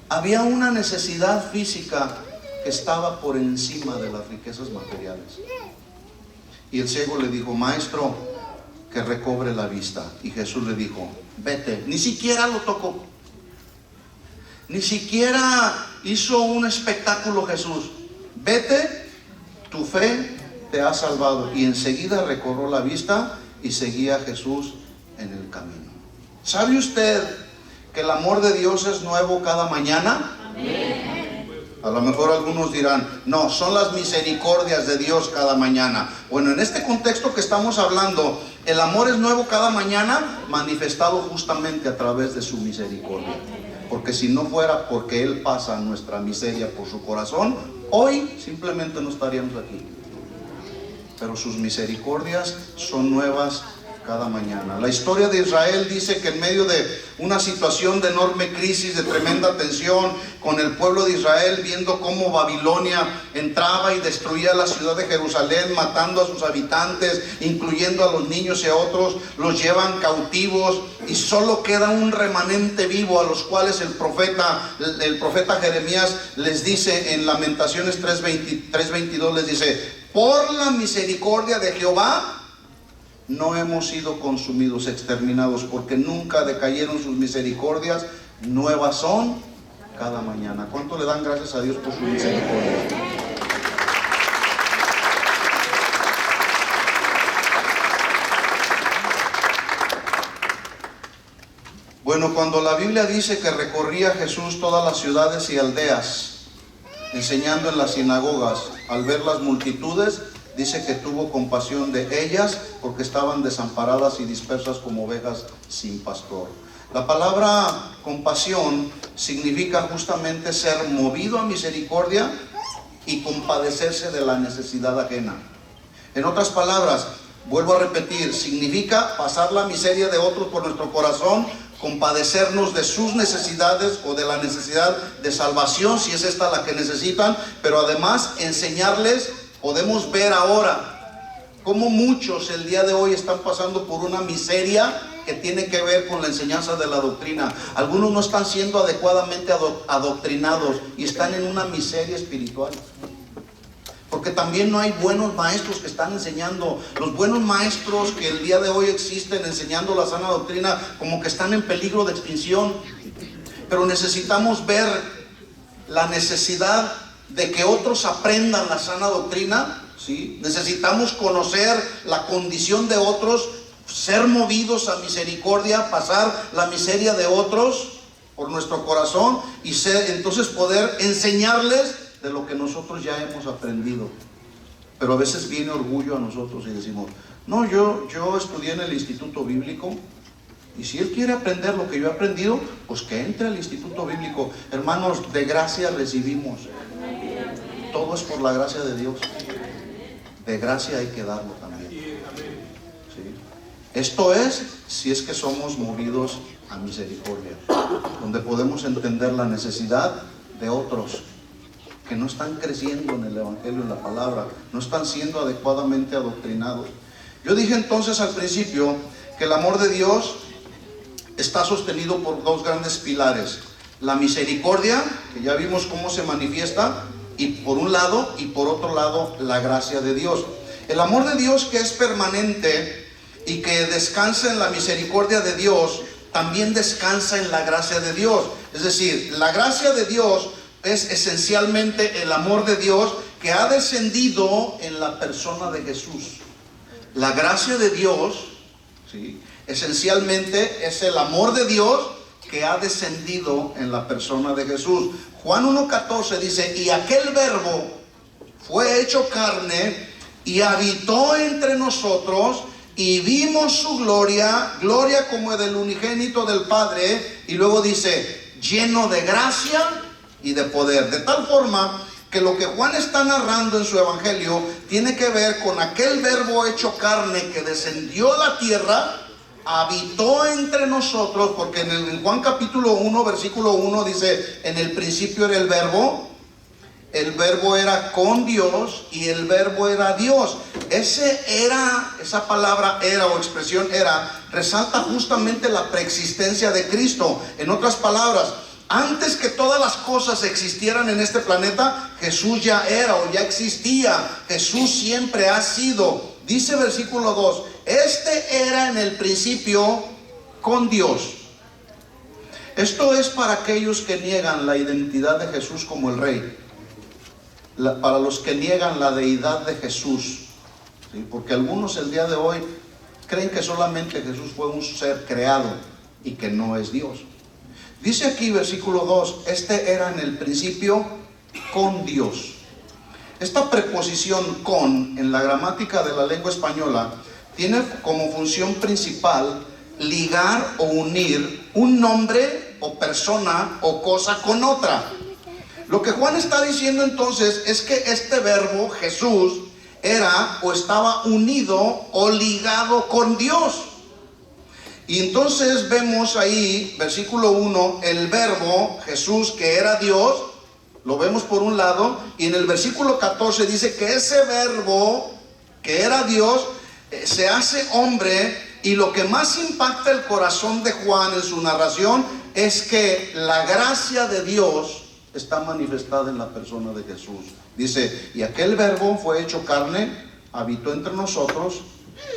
A: Había una necesidad física que estaba por encima de las riquezas materiales. Y el ciego le dijo: maestro, que recobre la vista. Y Jesús le dijo: vete. Ni siquiera lo tocó, ni siquiera hizo un espectáculo Jesús. Vete, tu fe te ha salvado. Y enseguida recobró la vista y seguía a Jesús en el camino. ¿Sabe usted que el amor de Dios es nuevo cada mañana? Amén. A lo mejor algunos dirán, no, son las misericordias de Dios cada mañana. Bueno, en este contexto que estamos hablando, el amor es nuevo cada mañana, manifestado justamente a través de su misericordia. Porque si no fuera porque Él pasa nuestra miseria por su corazón, hoy simplemente no estaríamos aquí. Pero sus misericordias son nuevas cada mañana. La historia de Israel dice que en medio de una situación de enorme crisis, de tremenda tensión, con el pueblo de Israel viendo cómo Babilonia entraba y destruía la ciudad de Jerusalén, matando a sus habitantes, incluyendo a los niños y a otros, los llevan cautivos y solo queda un remanente vivo, a los cuales el profeta Jeremías les dice en Lamentaciones 3:22, les dice: por la misericordia de Jehová no hemos sido consumidos, exterminados, porque nunca decayeron sus misericordias, nuevas son cada mañana. ¿Cuánto le dan gracias a Dios por su misericordia? Bueno, cuando la Biblia dice que recorría Jesús todas las ciudades y aldeas, enseñando en las sinagogas, al ver las multitudes, dice que tuvo compasión de ellas porque estaban desamparadas y dispersas como ovejas sin pastor. La palabra compasión significa justamente ser movido a misericordia y compadecerse de la necesidad ajena. En otras palabras, vuelvo a repetir, significa pasar la miseria de otros por nuestro corazón, compadecernos de sus necesidades o de la necesidad de salvación, si es esta la que necesitan, pero además enseñarles. Podemos ver ahora cómo muchos el día de hoy están pasando por una miseria que tiene que ver con la enseñanza de la doctrina. Algunos no están siendo adecuadamente adoctrinados y están en una miseria espiritual. Porque también no hay buenos maestros que están enseñando. Los buenos maestros que el día de hoy existen enseñando la sana doctrina, como que están en peligro de extinción. Pero necesitamos ver la necesidad de que otros aprendan la sana doctrina, ¿sí? Necesitamos conocer la condición de otros, ser movidos a misericordia, pasar la miseria de otros por nuestro corazón y entonces poder enseñarles de lo que nosotros ya hemos aprendido. Pero a veces viene orgullo a nosotros y decimos, no, yo estudié en el instituto bíblico, y si él quiere aprender lo que yo he aprendido, pues que entre al instituto bíblico. Hermanos, de gracia recibimos. Todo es por la gracia de Dios. De gracia hay que darlo también. ¿Sí? Esto es si es que somos movidos a misericordia, donde podemos entender la necesidad de otros que no están creciendo en el evangelio, en la palabra, no están siendo adecuadamente adoctrinados. Yo dije entonces al principio que el amor de Dios está sostenido por dos grandes pilares: la misericordia, que ya vimos cómo se manifiesta, y por un lado, y por otro lado, la gracia de Dios. El amor de Dios, que es permanente y que descansa en la misericordia de Dios, también descansa en la gracia de Dios. Es decir, la gracia de Dios es esencialmente el amor de Dios que ha descendido en la persona de Jesús. La gracia de Dios, ¿sí?, esencialmente es el amor de Dios que ha descendido en la persona de Jesús. Juan 1:14 dice: y aquel verbo fue hecho carne y habitó entre nosotros, y vimos su gloria, gloria como del unigénito del Padre. Y luego dice: lleno de gracia y de poder. De tal forma que lo que Juan está narrando en su evangelio tiene que ver con aquel verbo hecho carne que descendió a la tierra, habitó entre nosotros, porque en Juan capítulo 1 versículo 1 dice: en el principio era el verbo era con Dios y el verbo era Dios. Esa palabra era, o expresión era, resalta justamente la preexistencia de Cristo. En otras palabras, antes que todas las cosas existieran en este planeta, Jesús ya era o ya existía. Jesús siempre ha sido. Dice versículo 2: este era en el principio con Dios. Esto es para aquellos que niegan la identidad de Jesús como el Rey, para los que niegan la deidad de Jesús, ¿sí? Porque algunos el día de hoy creen que solamente Jesús fue un ser creado y que no es Dios. Dice aquí versículo 2, este era en el principio con Dios. Esta preposición con en la gramática de la lengua española tiene como función principal ligar o unir un nombre o persona o cosa con otra. Lo que Juan está diciendo entonces es que este verbo Jesús era o estaba unido o ligado con Dios. Y entonces vemos ahí, versículo 1, el verbo Jesús que era Dios, lo vemos por un lado, y en el versículo 14 dice que ese verbo que era Dios se hace hombre, y lo que más impacta el corazón de Juan en su narración es que la gracia de Dios está manifestada en la persona de Jesús. Dice, y aquel verbo fue hecho carne, habitó entre nosotros,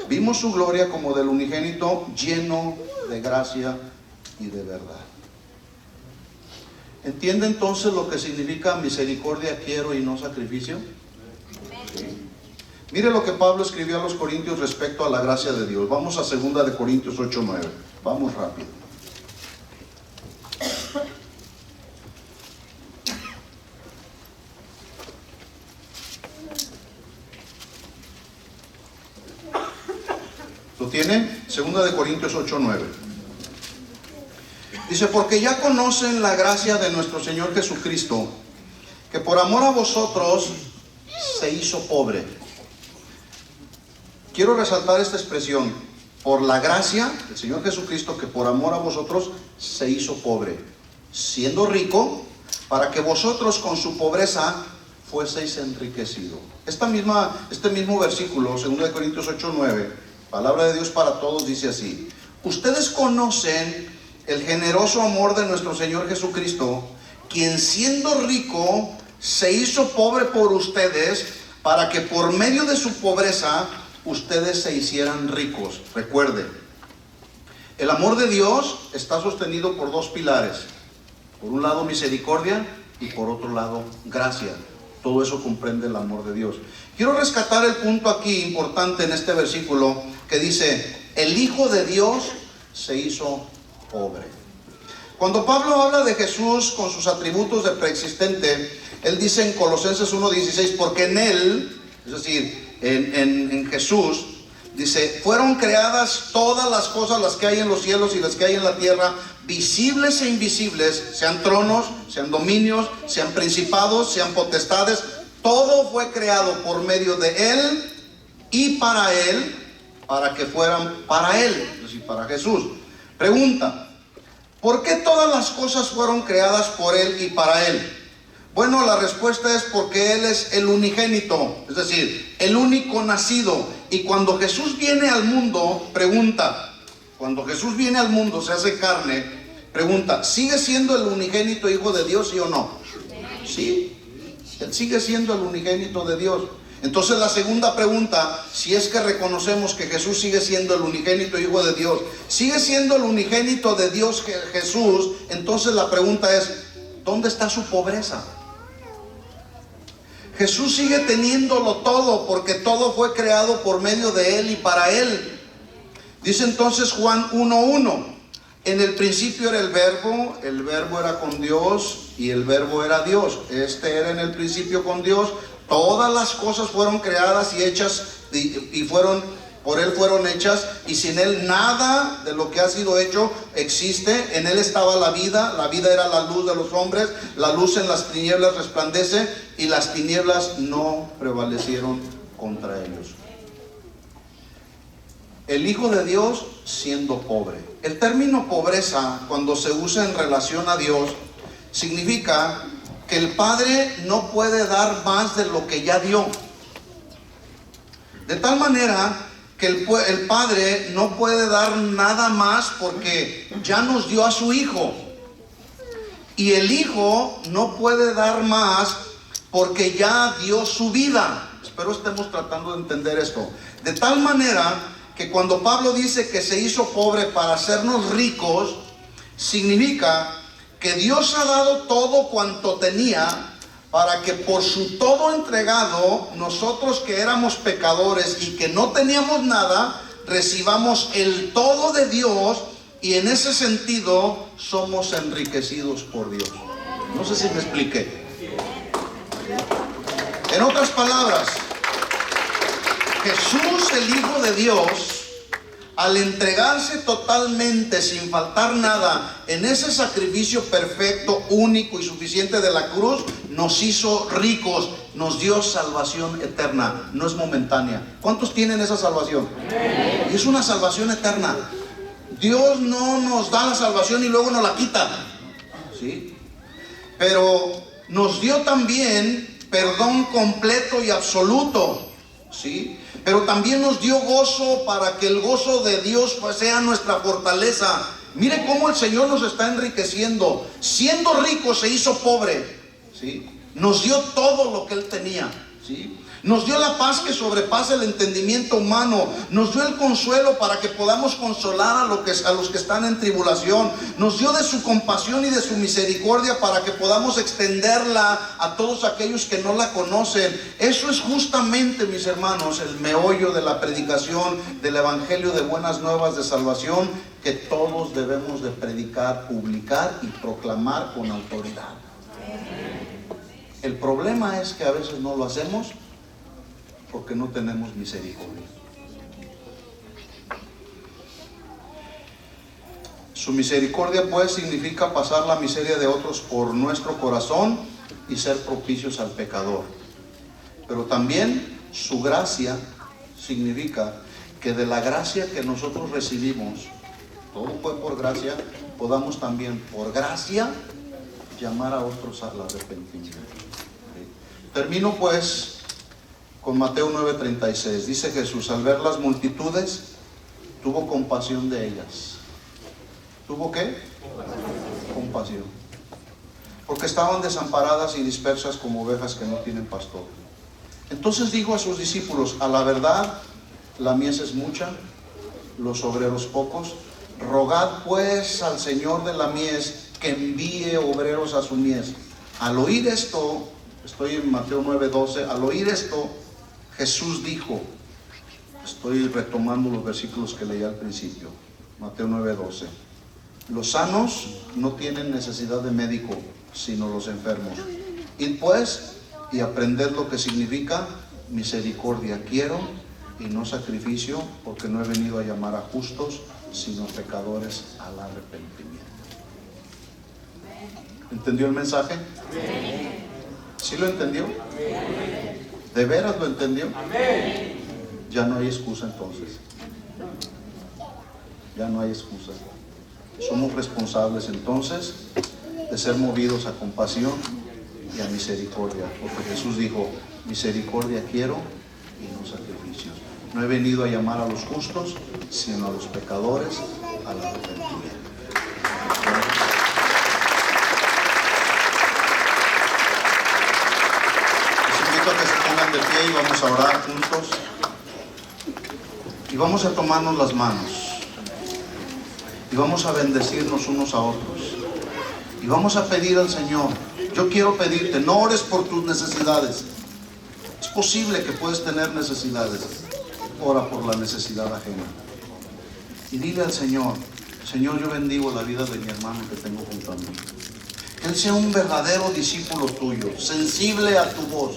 A: vimos su gloria como del unigénito, lleno de gracia y de verdad. ¿Entiende entonces lo que significa misericordia quiero y no sacrificio? Sí. Mire lo que Pablo escribió a los Corintios respecto a la gracia de Dios. Vamos a 2 de Corintios 8:9. Vamos rápido. ¿Lo tiene? 2 de Corintios 8:9. Dice, porque ya conocen la gracia de nuestro Señor Jesucristo, que por amor a vosotros se hizo pobre. Quiero resaltar esta expresión, por la gracia del Señor Jesucristo, que por amor a vosotros se hizo pobre, siendo rico, para que vosotros con su pobreza fueseis enriquecidos. Este mismo versículo, 2 de Corintios 8:9, palabra de Dios para todos, dice así: ustedes conocen el generoso amor de nuestro Señor Jesucristo, quien siendo rico se hizo pobre por ustedes, para que por medio de su pobreza ustedes se hicieran ricos. Recuerde, el amor de Dios está sostenido por dos pilares: por un lado misericordia y por otro lado gracia. Todo eso comprende el amor de Dios. Quiero rescatar el punto aquí importante en este versículo que dice, el Hijo de Dios se hizo pobre. Cuando Pablo habla de Jesús con sus atributos de preexistente, él dice en Colosenses 1:16, porque en él, es decir, en Jesús, dice, fueron creadas todas las cosas, las que hay en los cielos y las que hay en la tierra, visibles e invisibles, sean tronos, sean dominios, sean principados, sean potestades. Todo fue creado por medio de él y para él, para que fueran para él, es decir, para Jesús. Pregunta, ¿por qué todas las cosas fueron creadas por él y para él? Bueno, la respuesta es porque él es el unigénito, es decir, el único nacido. Y cuando Jesús viene al mundo, pregunta, cuando Jesús viene al mundo, se hace carne, pregunta, ¿sigue siendo el unigénito Hijo de Dios, sí o no? Sí, él sigue siendo el unigénito de Dios. Entonces la segunda pregunta, si es que reconocemos que Jesús sigue siendo el unigénito Hijo de Dios, sigue siendo el unigénito de Dios Jesús, entonces la pregunta es, ¿dónde está su pobreza? Jesús sigue teniéndolo todo, porque todo fue creado por medio de él y para él. Dice entonces Juan 1:1, en el principio era el verbo era con Dios y el verbo era Dios. Este era en el principio con Dios. Todas las cosas fueron creadas y hechas y por él fueron hechas, y sin él nada de lo que ha sido hecho existe. En él estaba la vida era la luz de los hombres, la luz en las tinieblas resplandece y las tinieblas no prevalecieron contra ellos. El Hijo de Dios siendo pobre. El término pobreza, cuando se usa en relación a Dios, significa que el Padre no puede dar más de lo que ya dio. De tal manera que el Padre no puede dar nada más porque ya nos dio a su Hijo. Y el Hijo no puede dar más porque ya dio su vida. Espero estemos tratando de entender esto. De tal manera que cuando Pablo dice que se hizo pobre para hacernos ricos, significa que Dios ha dado todo cuanto tenía para que por su todo entregado, nosotros que éramos pecadores y que no teníamos nada, recibamos el todo de Dios, y en ese sentido somos enriquecidos por Dios. No sé si me expliqué. En otras palabras, Jesús, el Hijo de Dios, al entregarse totalmente, sin faltar nada, en ese sacrificio perfecto, único y suficiente de la cruz, nos hizo ricos, nos dio salvación eterna, no es momentánea. ¿Cuántos tienen esa salvación? Y es una salvación eterna. Dios no nos da la salvación y luego nos la quita, ¿sí? Pero nos dio también perdón completo y absoluto, ¿sí? Pero también nos dio gozo, para que el gozo de Dios pues sea nuestra fortaleza. Mire cómo el Señor nos está enriqueciendo. Siendo rico se hizo pobre, ¿sí? Nos dio todo lo que Él tenía, ¿sí? Nos dio la paz que sobrepasa el entendimiento humano. Nos dio el consuelo para que podamos consolar a los que están en tribulación. Nos dio de su compasión y de su misericordia para que podamos extenderla a todos aquellos que no la conocen. Eso es justamente, mis hermanos, el meollo de la predicación del Evangelio de Buenas Nuevas de Salvación, que todos debemos de predicar, publicar y proclamar con autoridad. El problema es que a veces no lo hacemos porque no tenemos misericordia. Su misericordia pues significa pasar la miseria de otros por nuestro corazón y ser propicios al pecador. Pero también su gracia significa que de la gracia que nosotros recibimos, todo fue por gracia, podamos también por gracia llamar a otros al arrepentimiento. Termino pues con Mateo 9:36. Dice Jesús: al ver las multitudes, tuvo compasión de ellas. ¿Tuvo qué? Compasión. Porque estaban desamparadas y dispersas como ovejas que no tienen pastor. Entonces dijo a sus discípulos: a la verdad, la mies es mucha, los obreros pocos. Rogad pues al Señor de la mies que envíe obreros a su mies. Al oír esto, estoy en Mateo 9:12, al oír esto, Jesús dijo, estoy retomando los versículos que leí al principio, Mateo 9:12, los sanos no tienen necesidad de médico, sino los enfermos. Id pues y aprended lo que significa misericordia quiero y no sacrificio, porque no he venido a llamar a justos, sino pecadores al arrepentimiento. ¿Entendió el mensaje? ¿Sí lo entendió? ¿De veras lo entendió? Ya no hay excusa entonces. Ya no hay excusa. Somos responsables entonces de ser movidos a compasión y a misericordia, porque Jesús dijo: misericordia quiero y no sacrificios. No he venido a llamar a los justos, sino a los pecadores al arrepentimiento. Que se pongan de pie y vamos a orar juntos, y vamos a tomarnos las manos y vamos a bendecirnos unos a otros y vamos a pedir al Señor. Yo quiero pedirte, no ores por tus necesidades. Es posible que puedes tener necesidades. Ora por la necesidad ajena y dile al Señor: Señor, yo bendigo la vida de mi hermano que tengo junto a mí. Que él sea un verdadero discípulo tuyo, sensible a tu voz,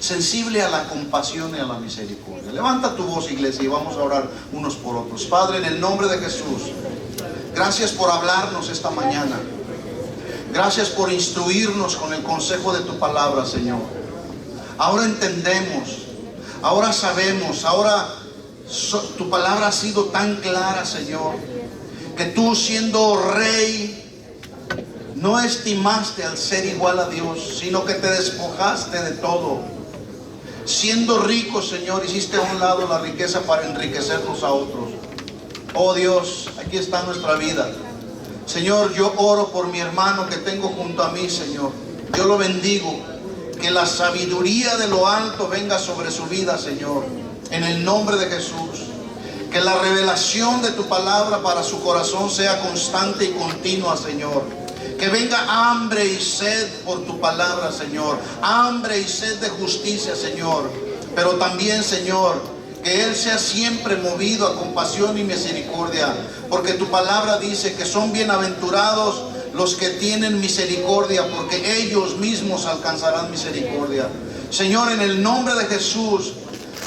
A: sensible a la compasión y a la misericordia. Levanta tu voz, iglesia, y vamos a orar unos por otros. Padre, en el nombre de Jesús, gracias por hablarnos esta mañana. Gracias por instruirnos con el consejo de tu palabra, Señor. Ahora entendemos, ahora sabemos, ahora tu palabra ha sido tan clara, Señor, que tú, siendo rey, no estimaste al ser igual a Dios, sino que te despojaste de todo. Siendo rico, Señor, hiciste a un lado la riqueza para enriquecernos a otros. Oh Dios, aquí está nuestra vida. Señor, yo oro por mi hermano que tengo junto a mí, Señor. Yo lo bendigo. Que la sabiduría de lo alto venga sobre su vida, Señor, en el nombre de Jesús. Que la revelación de tu palabra para su corazón sea constante y continua, Señor. Que venga hambre y sed por tu palabra, Señor. Hambre y sed de justicia, Señor. Pero también, Señor, que Él sea siempre movido a compasión y misericordia, porque tu palabra dice que son bienaventurados los que tienen misericordia, porque ellos mismos alcanzarán misericordia. Señor, en el nombre de Jesús,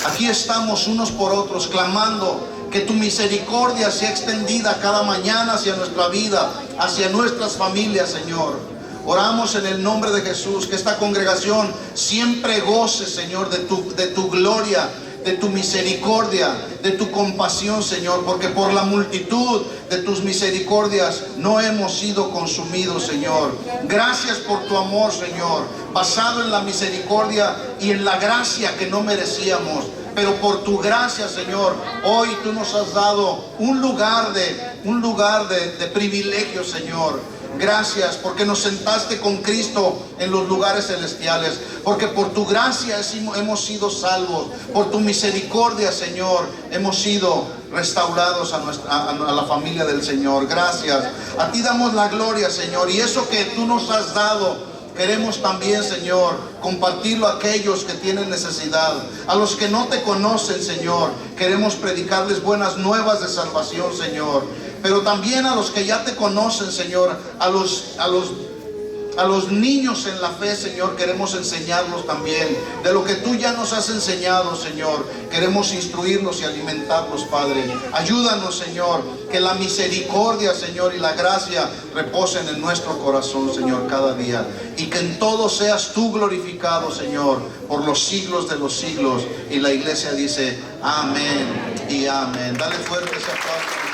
A: aquí estamos unos por otros, clamando que tu misericordia sea extendida cada mañana hacia nuestra vida, hacia nuestras familias, Señor. Oramos en el nombre de Jesús, que esta congregación siempre goce, Señor, de tu gloria, de tu misericordia, de tu compasión, Señor, porque por la multitud de tus misericordias no hemos sido consumidos, Señor. Gracias por tu amor, Señor, basado en la misericordia y en la gracia que no merecíamos. Pero por tu gracia, Señor, hoy tú nos has dado un lugar de privilegio, Señor. Gracias porque nos sentaste con Cristo en los lugares celestiales, porque por tu gracia hemos sido salvos, por tu misericordia, Señor, hemos sido restaurados a la familia del Señor. Gracias, a ti damos la gloria, Señor, y eso que tú nos has dado queremos también, Señor, compartirlo a aquellos que tienen necesidad, a los que no te conocen, Señor. Queremos predicarles buenas nuevas de salvación, Señor, pero también a los que ya te conocen, Señor, a los niños en la fe, Señor, queremos enseñarlos también de lo que tú ya nos has enseñado, Señor. Queremos instruirlos y alimentarlos, Padre. Ayúdanos, Señor, que la misericordia, Señor, y la gracia reposen en nuestro corazón, Señor, cada día, y que en todo seas tú glorificado, Señor, por los siglos de los siglos. Y la iglesia dice amén y amén. Dale fuerte ese aplauso.